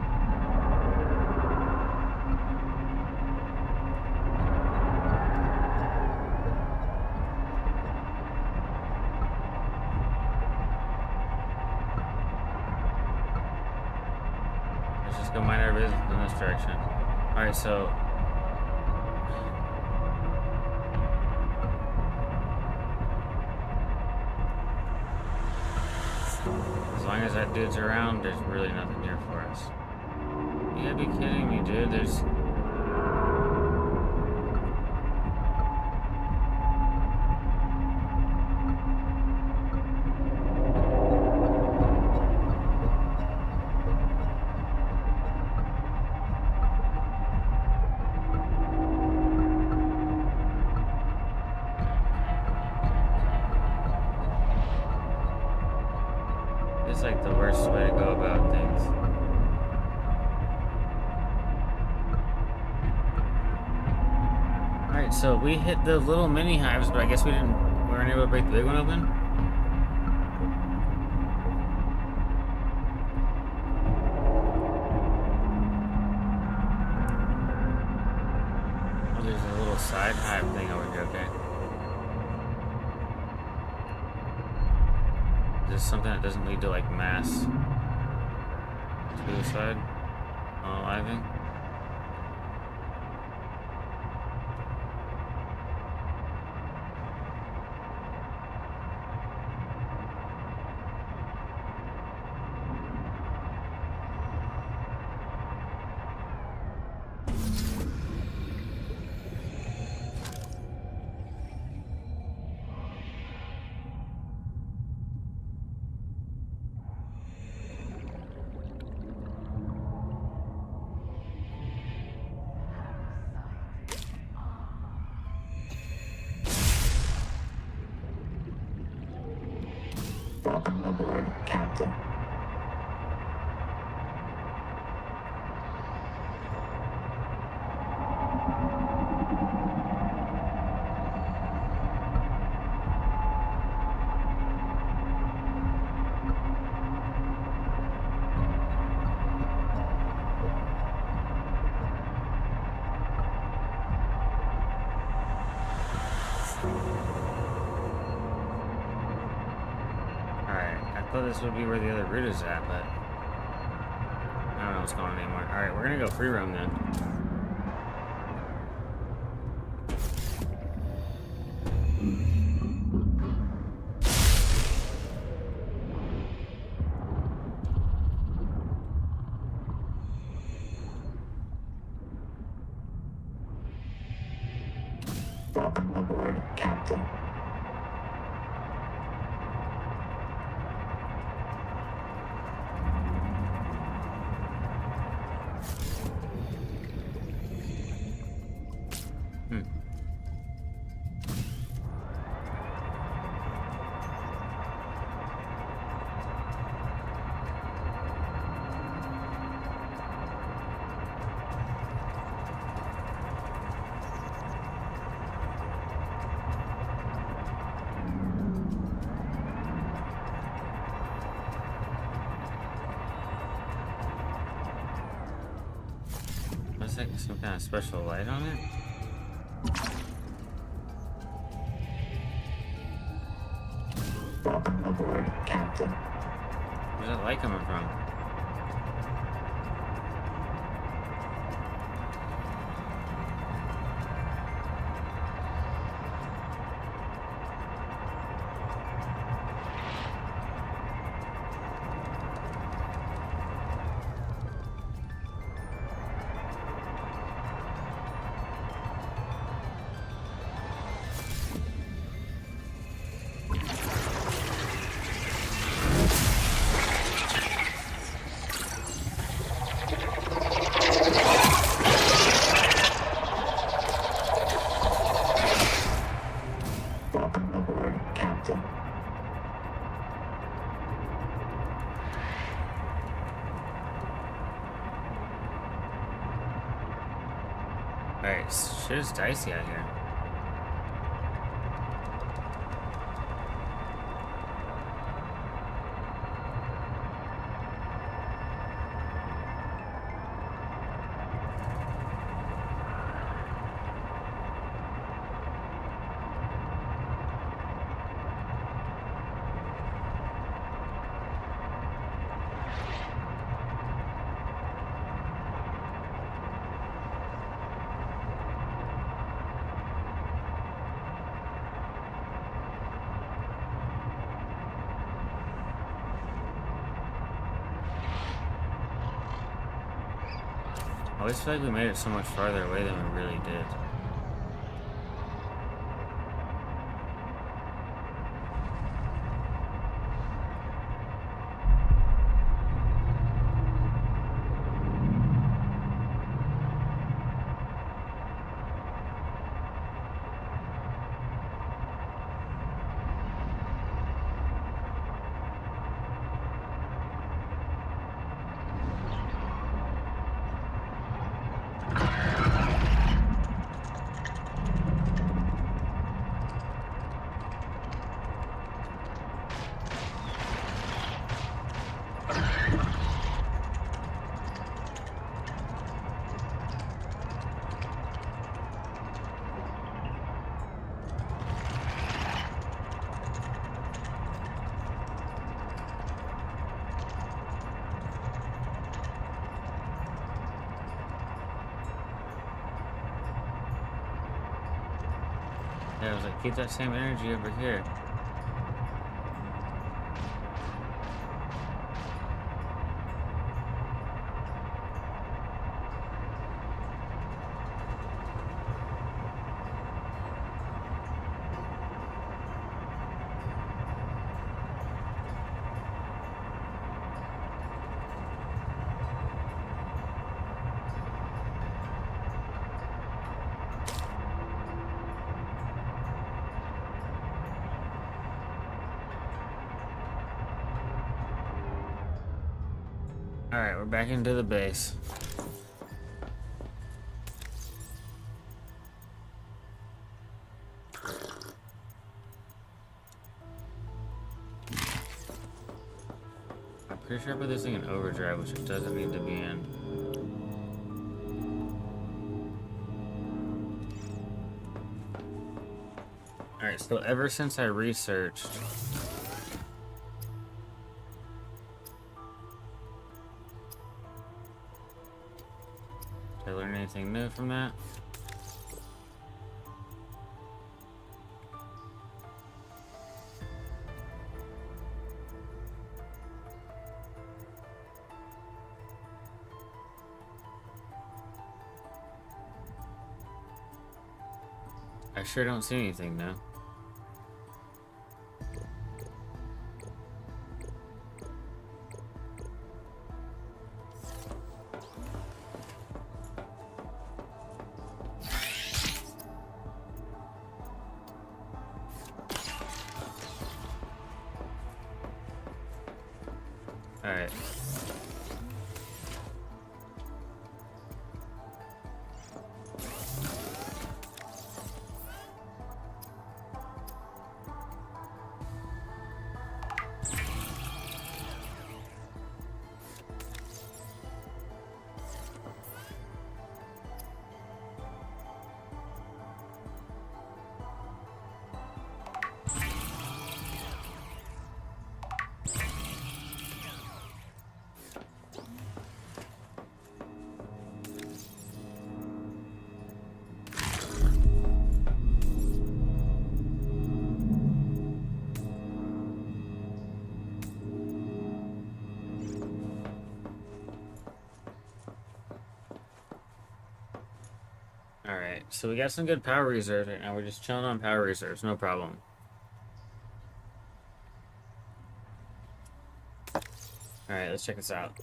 Go mind our business in this direction. Alright, so as long as that dude's around, there's really nothing here for us. You gotta be kidding me, dude. There's like the worst way to go about things. Alright, so we hit the little mini hives, but I guess we weren't able to break the big one open. Oh, there's a little side hive thing over here, okay. Is this something that doesn't lead to like mass suicide? Unaliving? Alright, I thought this would be where the other route is at, but I don't know what's going on anymore. Alright, we're gonna go free roam then. Welcome aboard, Captain. Looks like some kind of special light on it. Welcome aboard, Captain. Where's that light coming from? Welcome aboard, Captain. Alright, shit is dicey out here. I always feel like we made it so much farther away than we really did. Yeah, I was like, keep that same energy over here. Alright, we're back into the base. I'm pretty sure I put this thing in overdrive, which it doesn't need to be in. Alright, so ever since I researched... Did I learn anything new from that? I sure don't see anything now. Alright. Alright, so we got some good power reserves right now. We're just chilling on power reserves, no problem. Alright, let's check this out.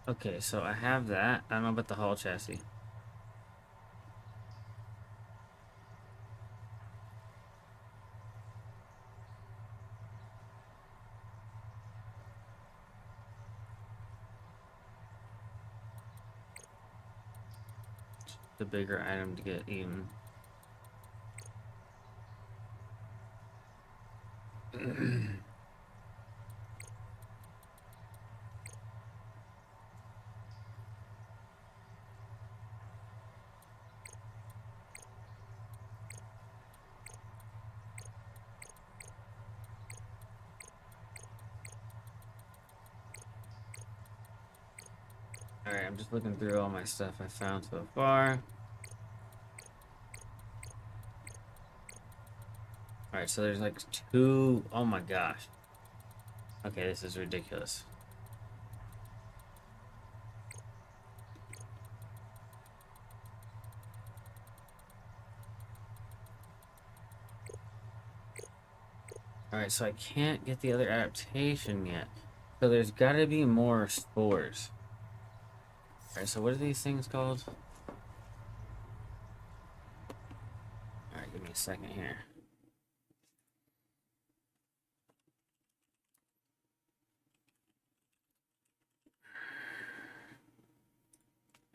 Okay, so I have that. I don't know about the hull chassis. The bigger item to get even. Alright, I'm just looking through all my stuff I found so far. Alright, so there's like two... Oh my gosh. Okay, this is ridiculous. Alright, so I can't get the other adaptation yet. So there's gotta be more spores. Alright, so what are these things called? Alright, give me a second here.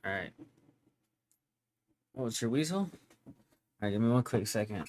Alright. Oh, it's your weasel? Alright, give me one quick second.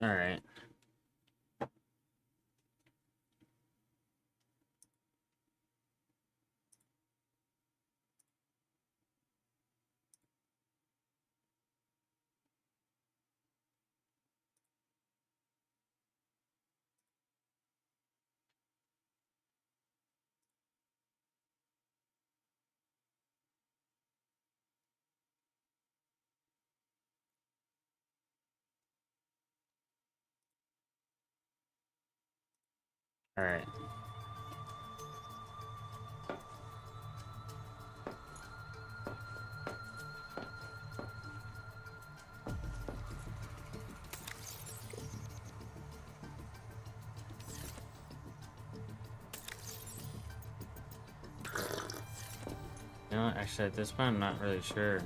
Alright. Alright. You know what? Actually, at this point, I'm not really sure.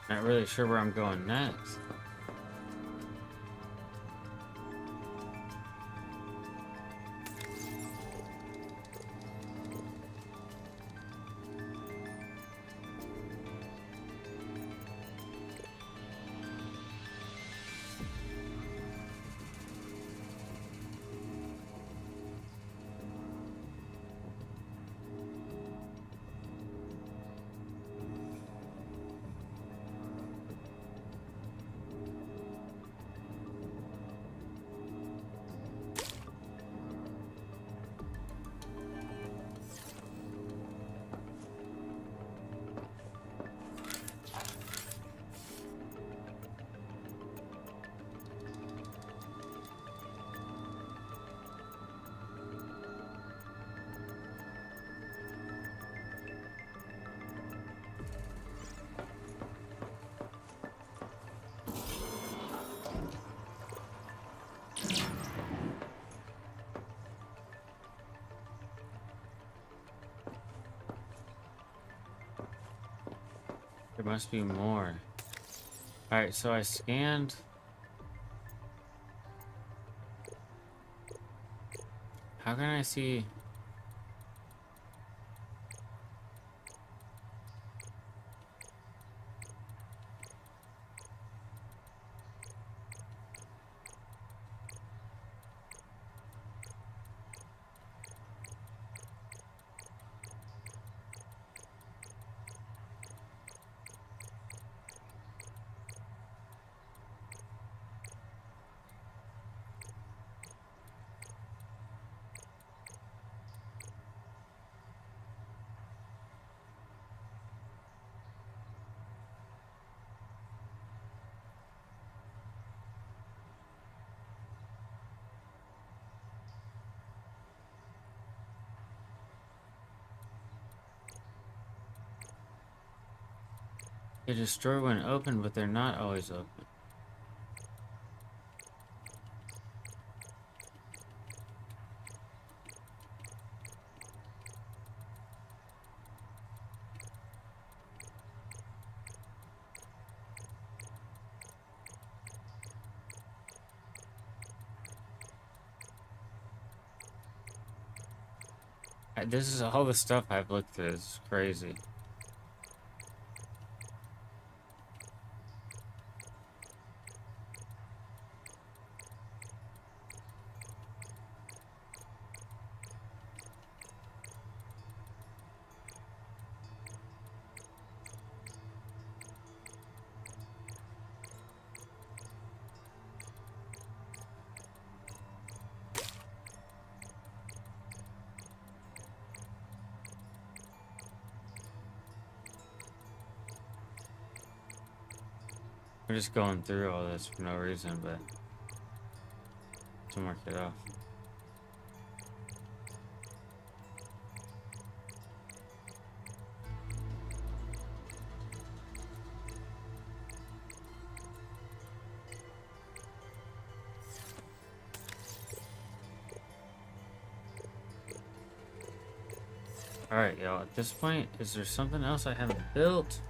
Not really sure where I'm going next. There must be more. Alright, so I scanned. How can I see? They destroy when open, but they're not always open. This is all the stuff I've looked through. It's crazy. We're just going through all this for no reason, but to mark it off. Alright, y'all, at this point, is there something else I haven't built?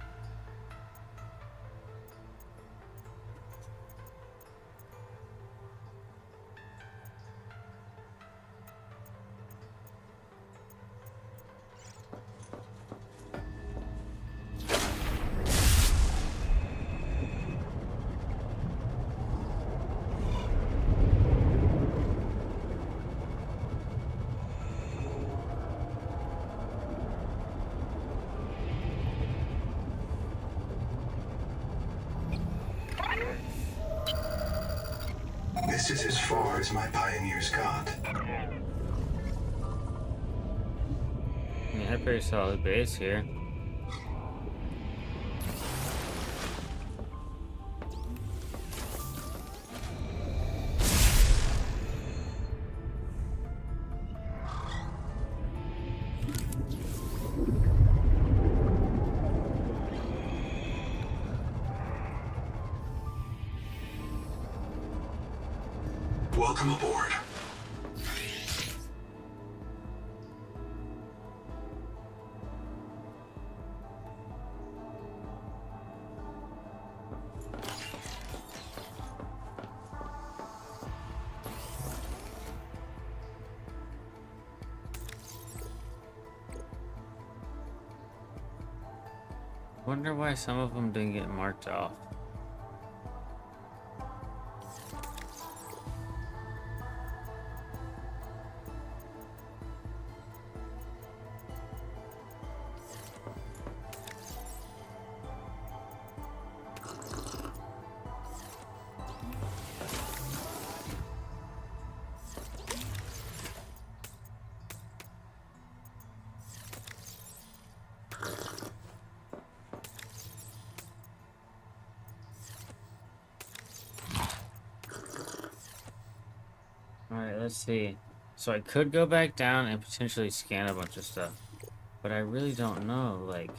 This is as far as my pioneers got. You have a pretty solid base here. Welcome aboard. Wonder why some of them didn't get marked off. Alright, let's see. So I could go back down and potentially scan a bunch of stuff. But I really don't know, like...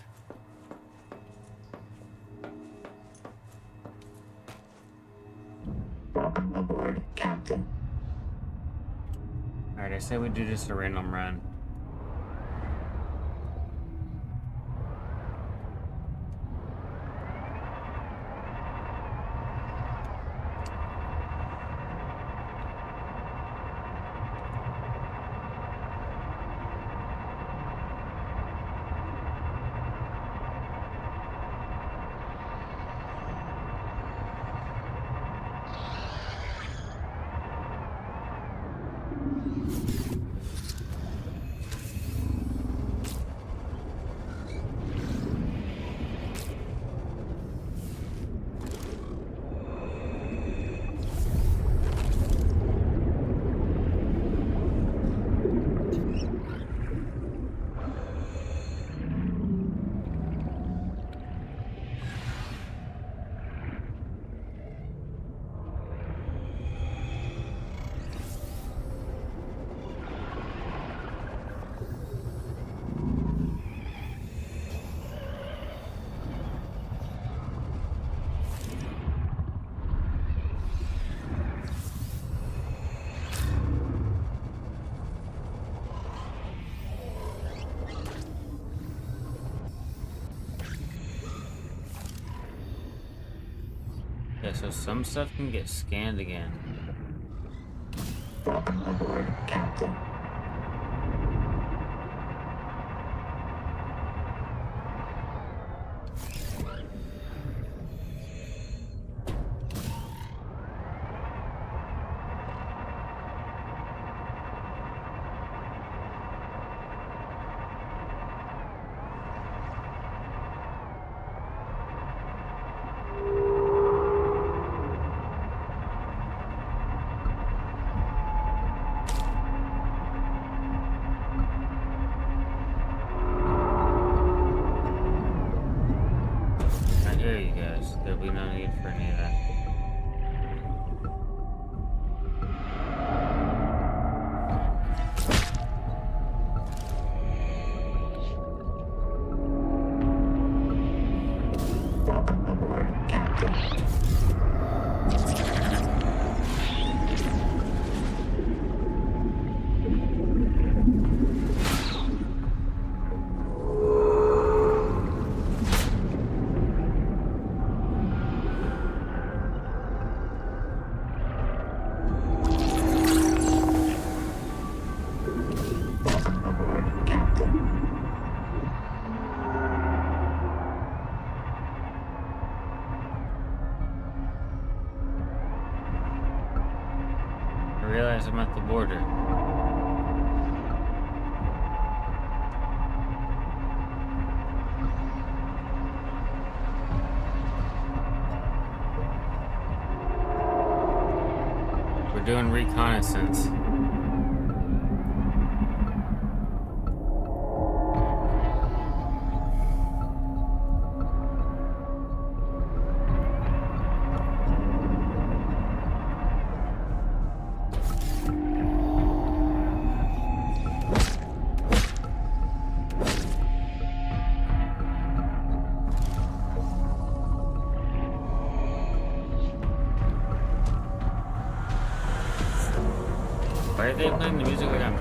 Aboard, Captain. Alright, I say we do just a random run. Yeah, so some stuff can get scanned again. Welcome aboard, Captain. I hear you guys. There'll be no need for any of that. Welcome aboard, Captain. Welcome aboard, Captain. I realize I'm at the border. We're doing reconnaissance. Why are they playing the music like I'm...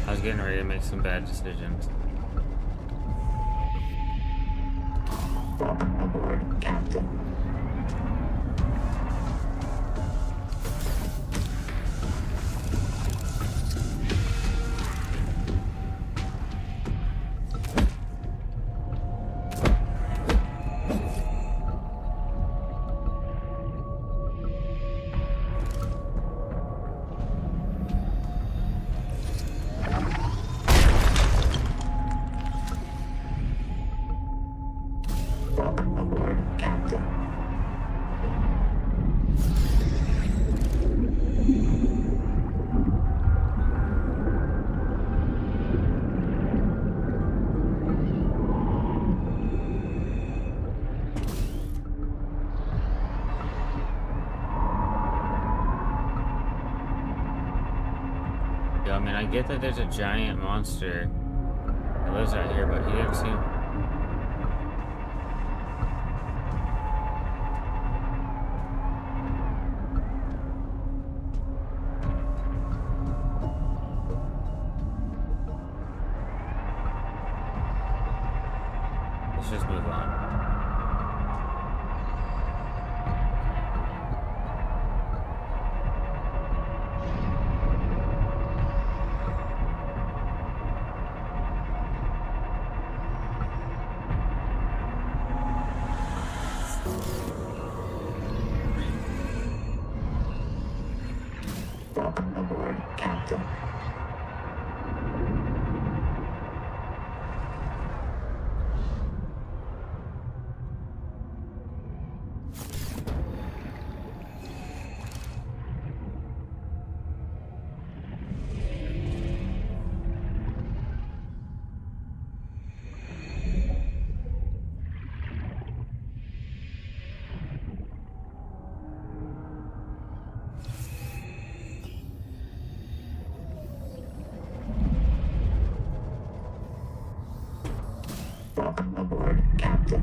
I was getting ready to make some bad decisions. Captain. Yeah, I mean, I get that there's a giant monster that lives out here, but he didn't seem... Let's just move on. Captain. Captain.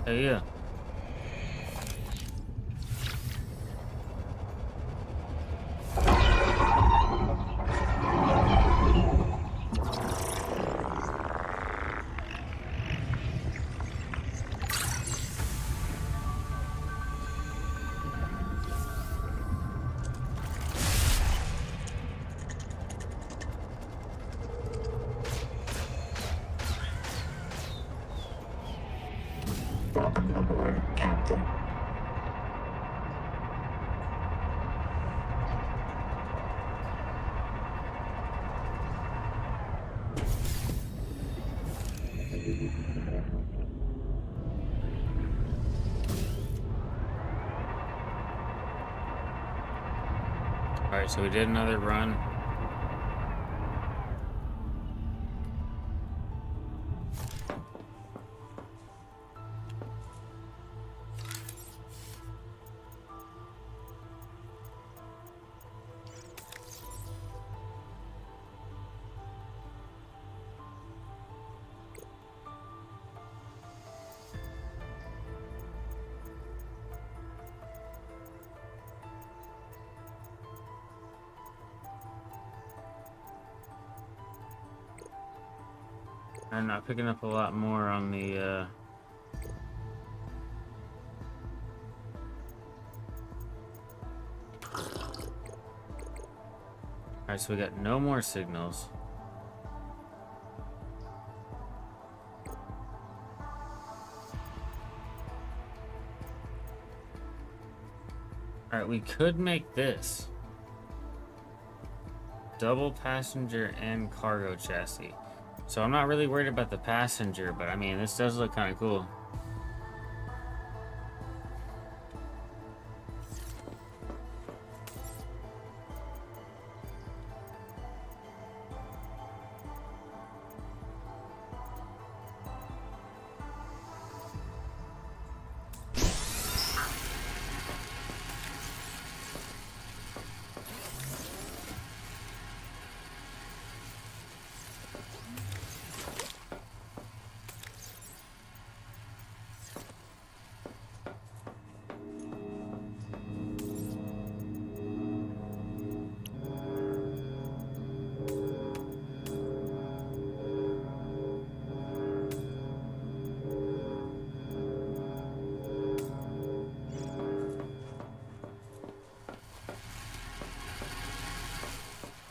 Hey, yeah. Captain. Alright, so we did another run. I'm not picking up a lot more on the, Alright, so we got no more signals. Alright, we could make this. Double passenger and cargo chassis. So I'm not really worried about the passenger, but I mean, this does look kind of cool.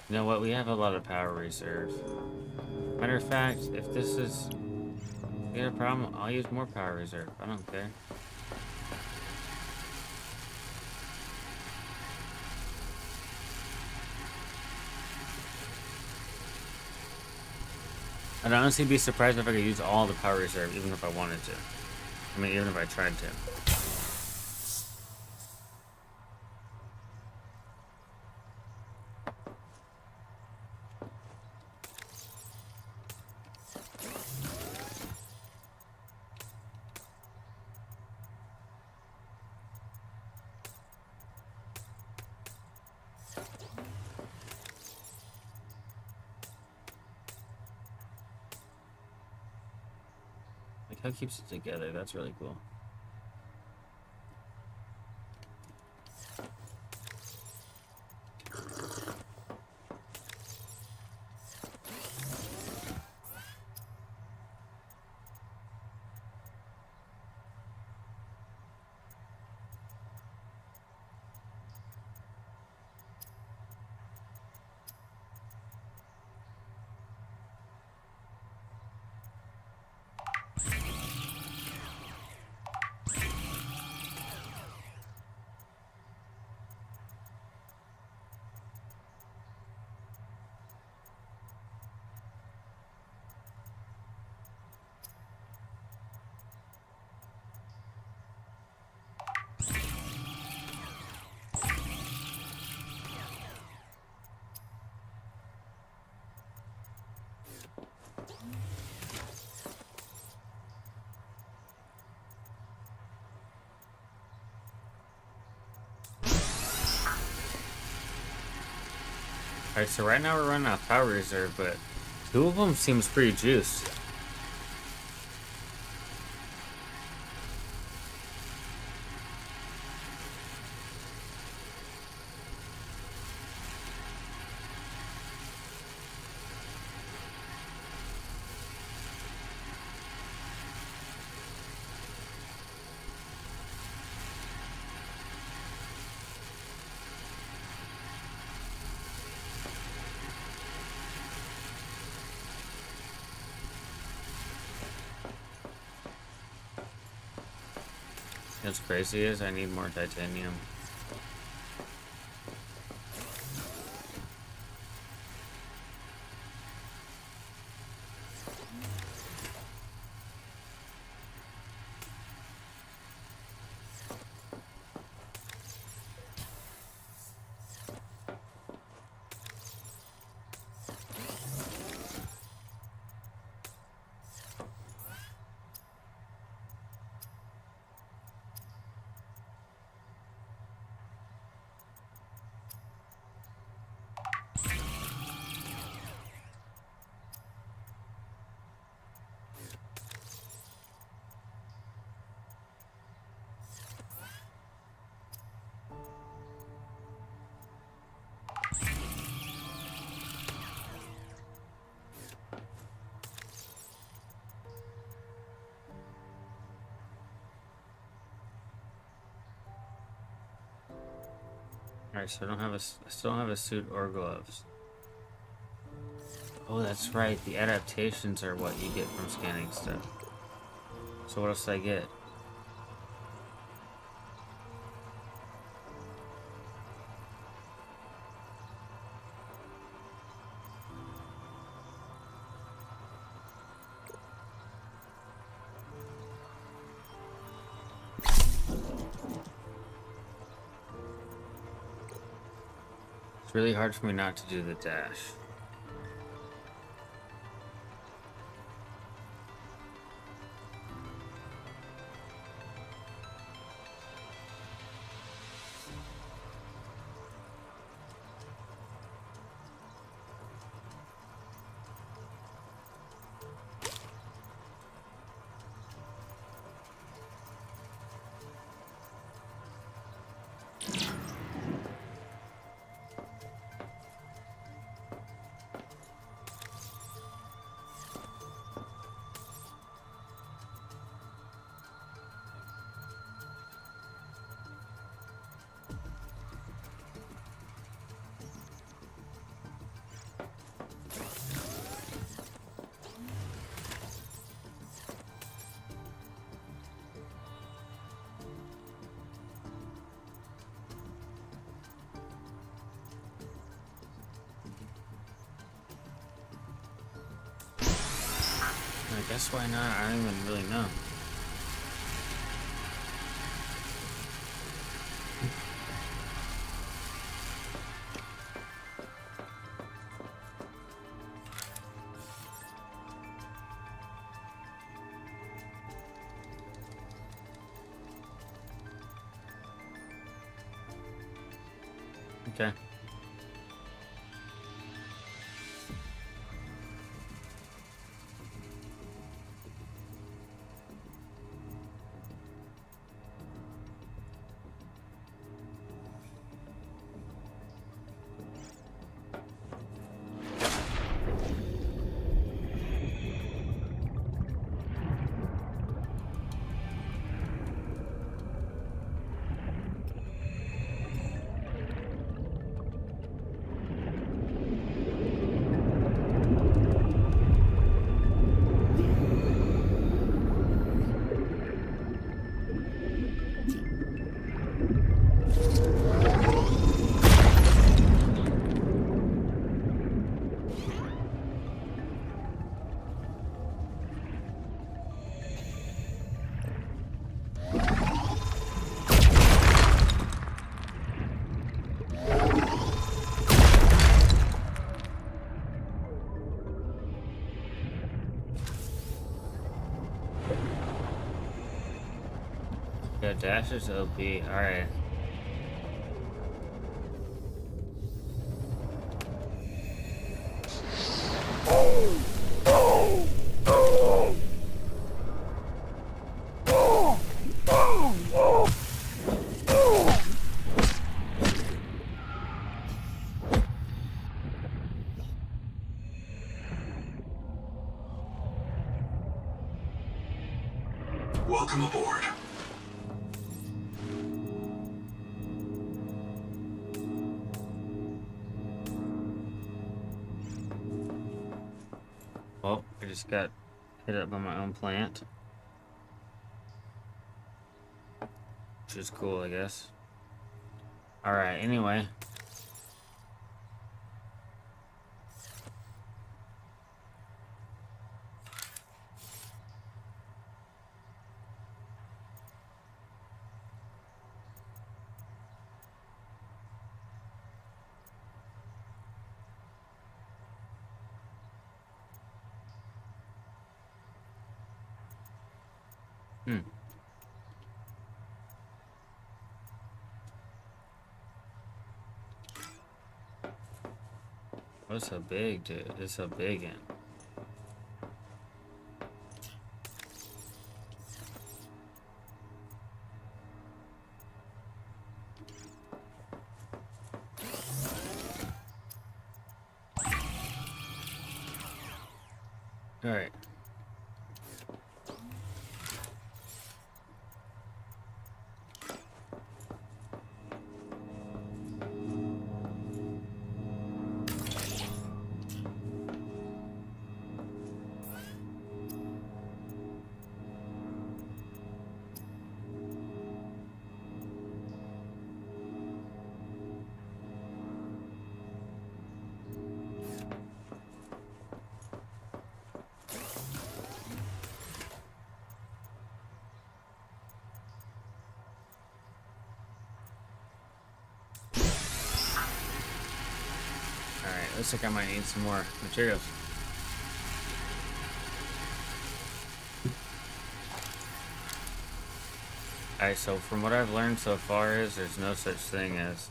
You know what? We have a lot of power reserve. Matter of fact, if this is you got a problem, I'll use more power reserve. I don't care. I'd honestly be surprised if I could use all the power reserve, even if I wanted to. I mean, even if I tried to. Like, how it keeps it together? That's really cool. Alright, so right now we're running out of power reserve, but two of them seems pretty juiced. What's crazy is I need more titanium. Alright, so I still don't have a suit or gloves. Oh, that's right. The adaptations are what you get from scanning stuff. So what else did I get? It's really hard for me not to do the dash. I guess why not? I don't even really know. Okay. Yeah, dash is OP. Alright. Welcome aboard. Well, I just got hit up by my own plant. Which is cool, I guess. Alright, anyway. What's so big, dude? It's so big in. Alright. Looks like I might need some more materials. Alright, so from what I've learned so far is there's no such thing as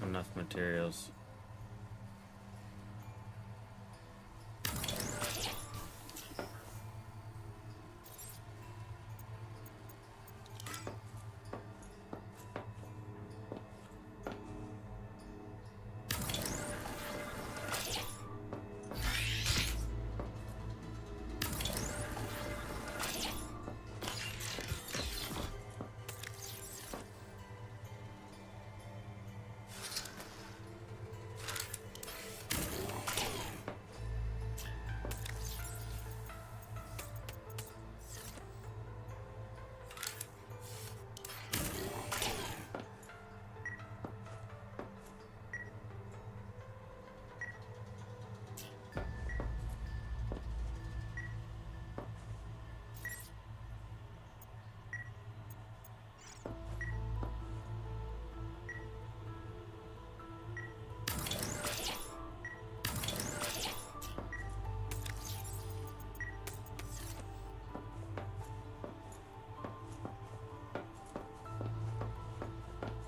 enough materials.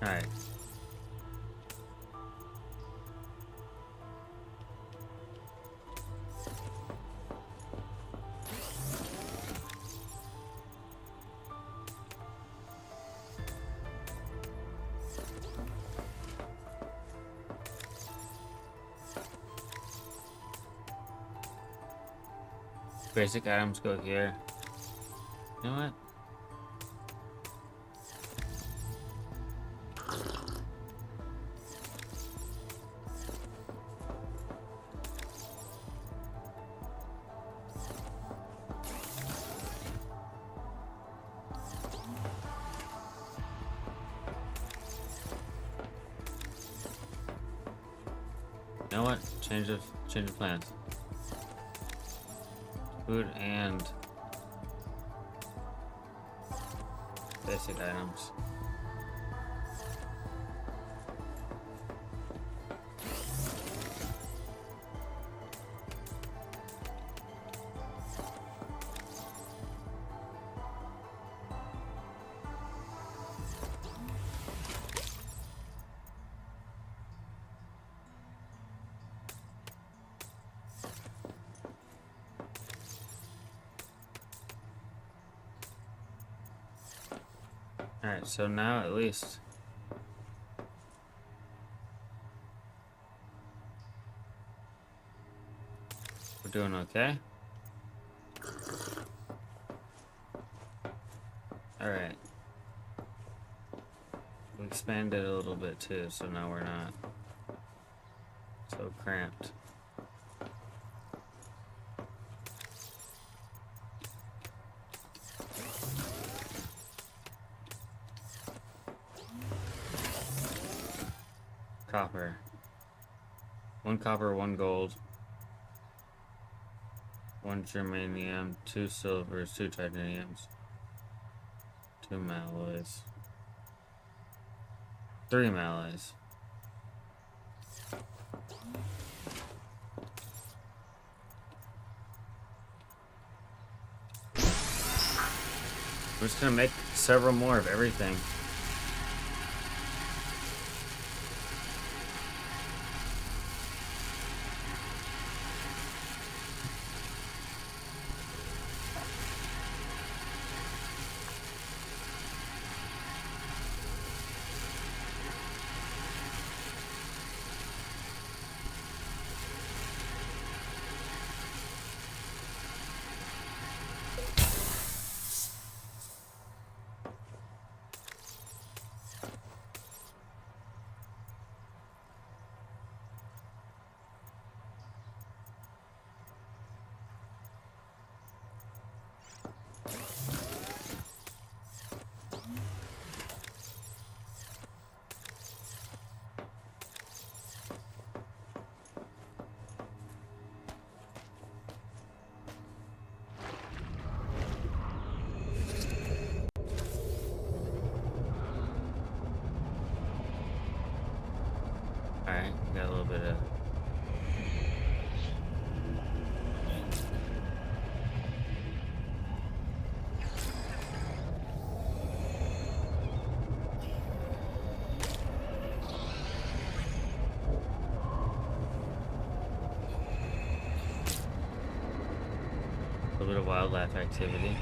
Alright. Basic items go here. You know what? You know what? Change of plans. Food and basic items. Alright, so now at least we're doing okay. Alright. We expanded a little bit too, so now we're not so cramped. Copper. 1 copper, 1 gold. 1 germanium, 2 silvers, 2 titaniums. 2 malloys. 3 malloys. We're just gonna make several more of everything. Alright, we got a little bit of... a little bit of wildlife activity.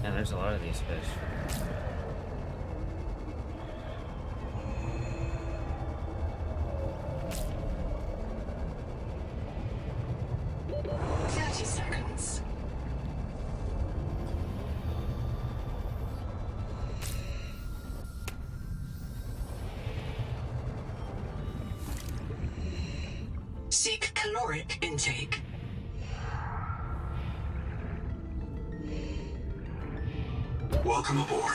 Yeah, there's a lot of these fish. 30 seconds. Seek caloric intake. Welcome aboard.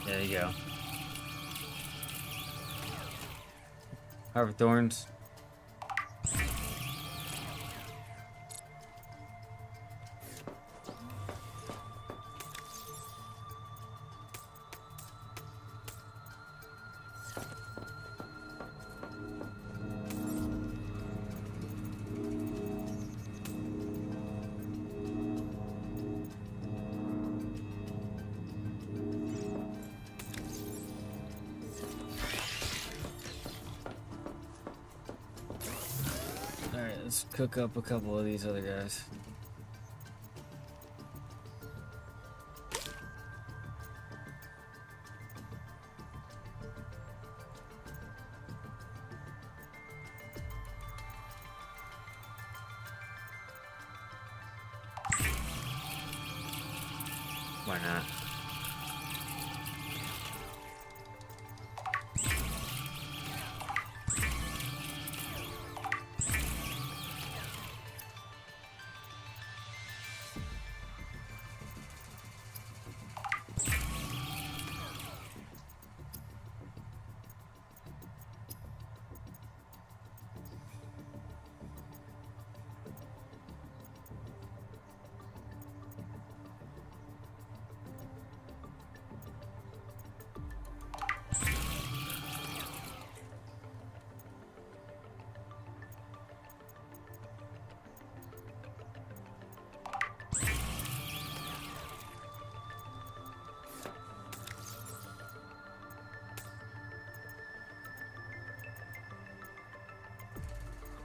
There you go. Harvard thorns. Alright, let's cook up a couple of these other guys. Why not?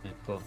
Okay, cool.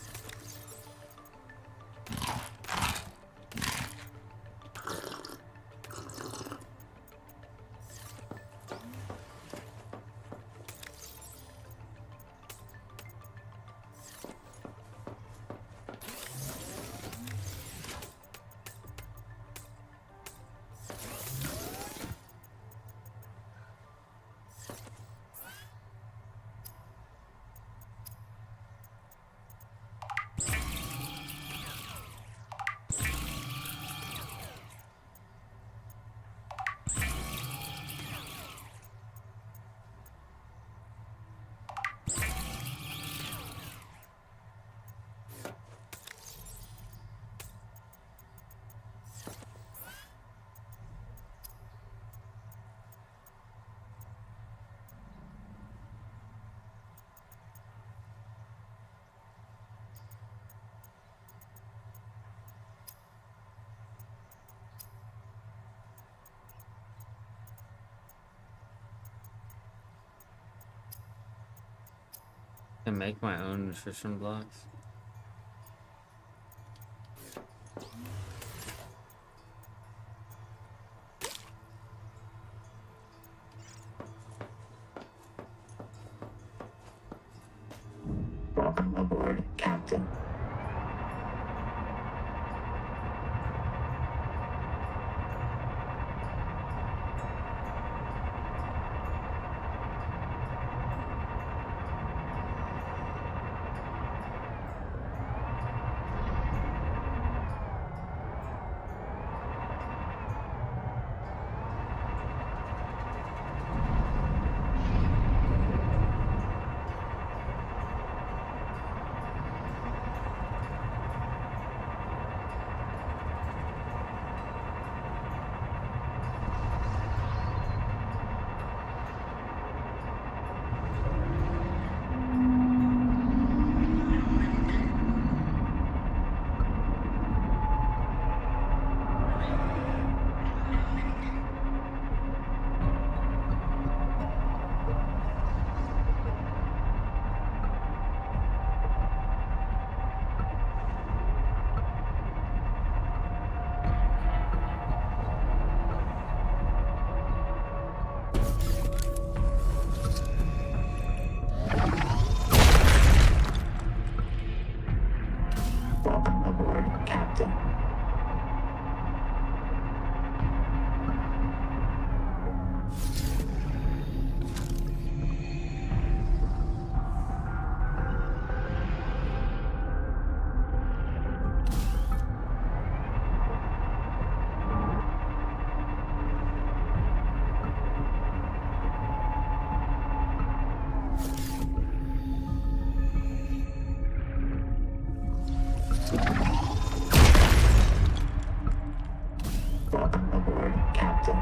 can make my own nutrition blocks. Welcome aboard, Captain. Welcome aboard, Captain. Welcome aboard, Captain.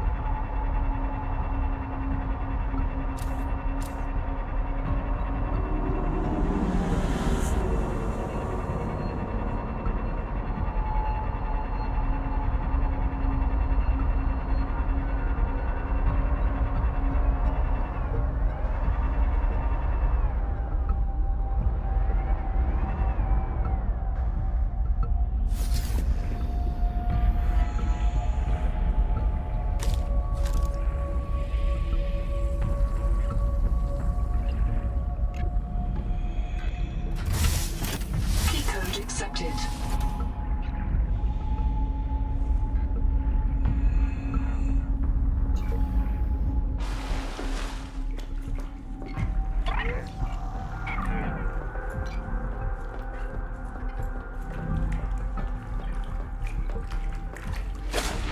Key code accepted.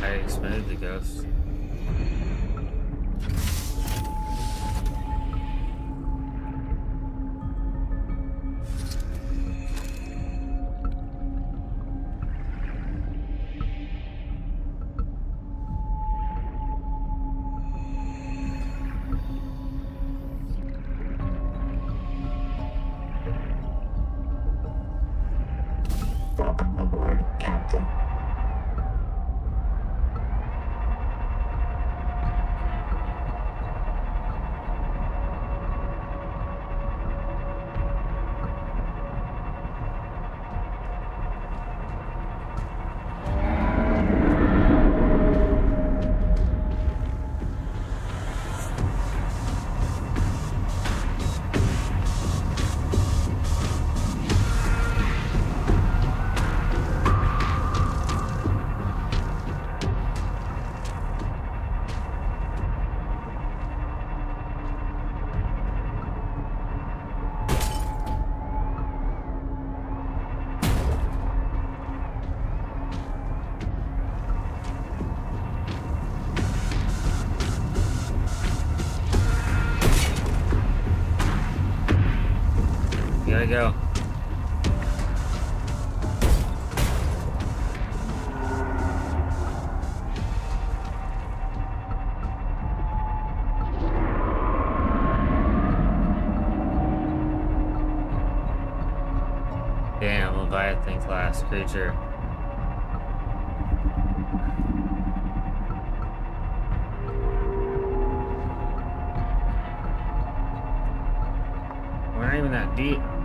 I expended the ghost. Welcome aboard, Captain. You gotta go. Damn, Leviathan class creature. We're not even that Do you...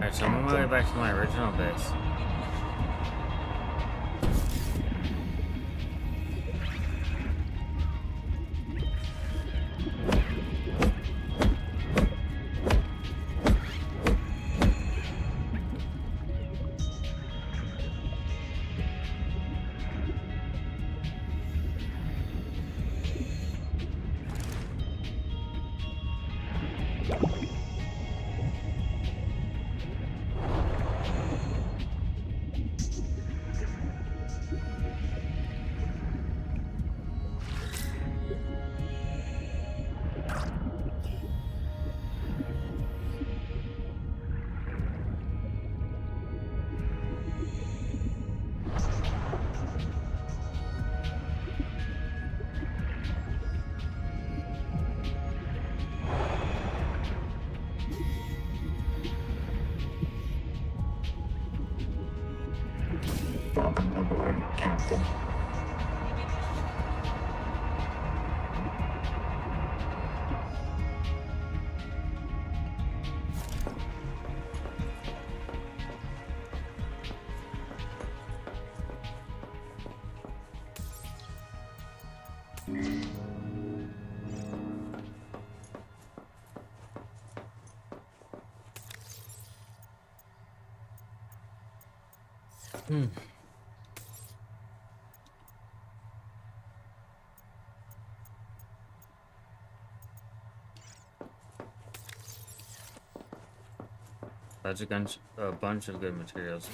Alright, so I'm on my way back to my original base. That's a bunch of good materials too.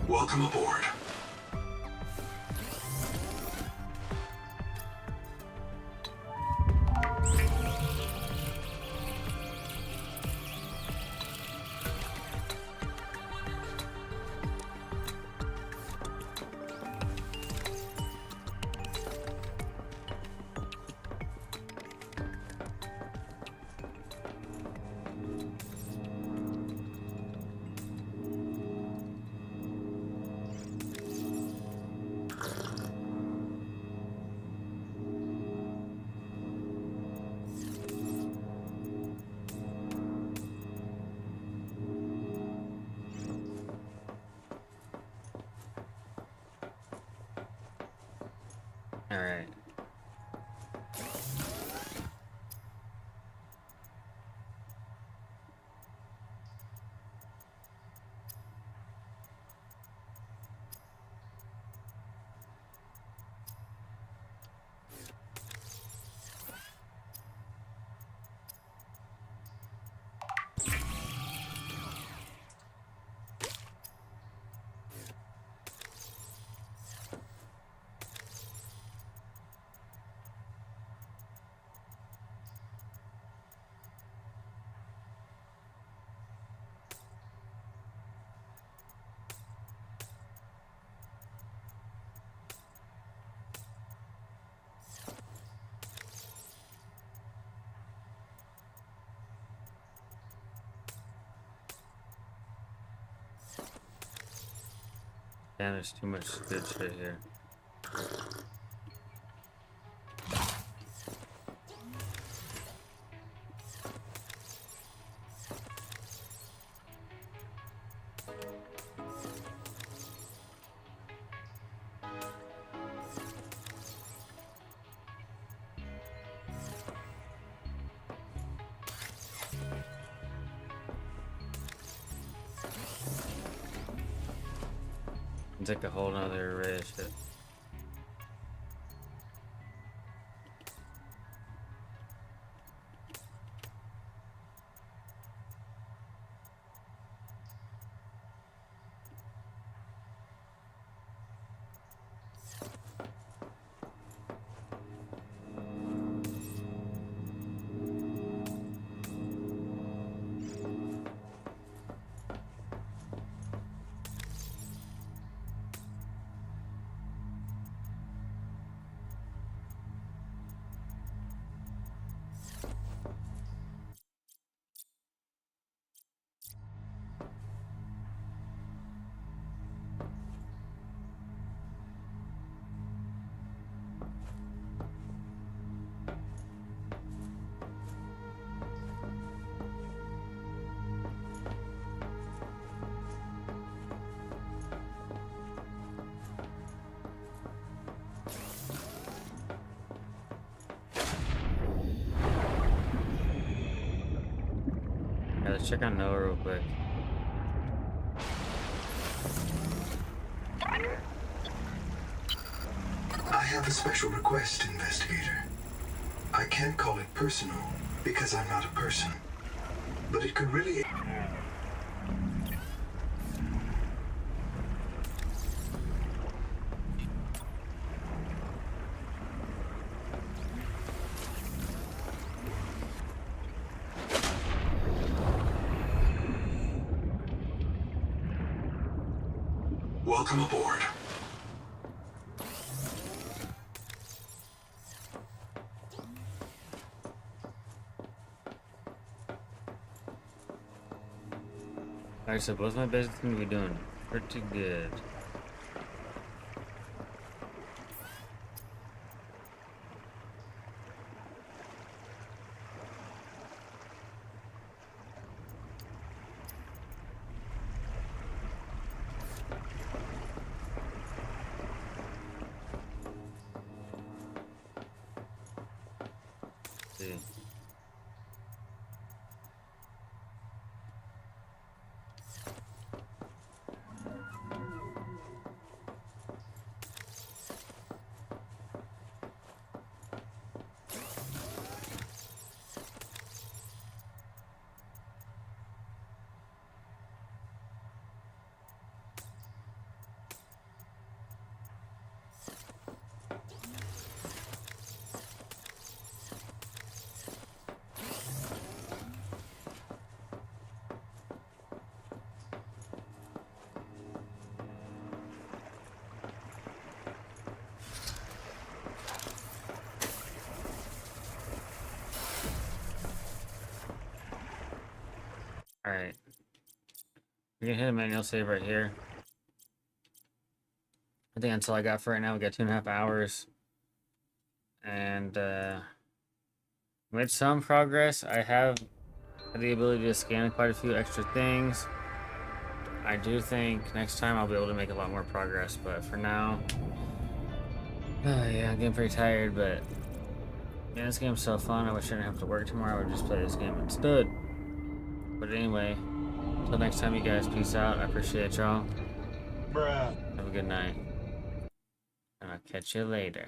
Welcome aboard. All right. Damn, there's too much good shit here. It's like a whole nother array of shit. Yeah, let's check on Noah real quick. I have a special request, investigator. I I can't call it personal because I'm not a person. But it could really... Welcome aboard. Alright, so both my business seem to be doing pretty good. Let's see. Alright. We're gonna hit a manual save right here. I think that's all I got for right now. We got 2.5 hours. And made some progress. I have the ability to scan quite a few extra things. I do think next time I'll be able to make a lot more progress, but for now, yeah, I'm getting pretty tired, but yeah, this game's so fun. I wish I didn't have to work tomorrow. I would just play this game instead. But anyway, until next time, you guys, peace out. I appreciate y'all. Have a good night. And I'll catch you later.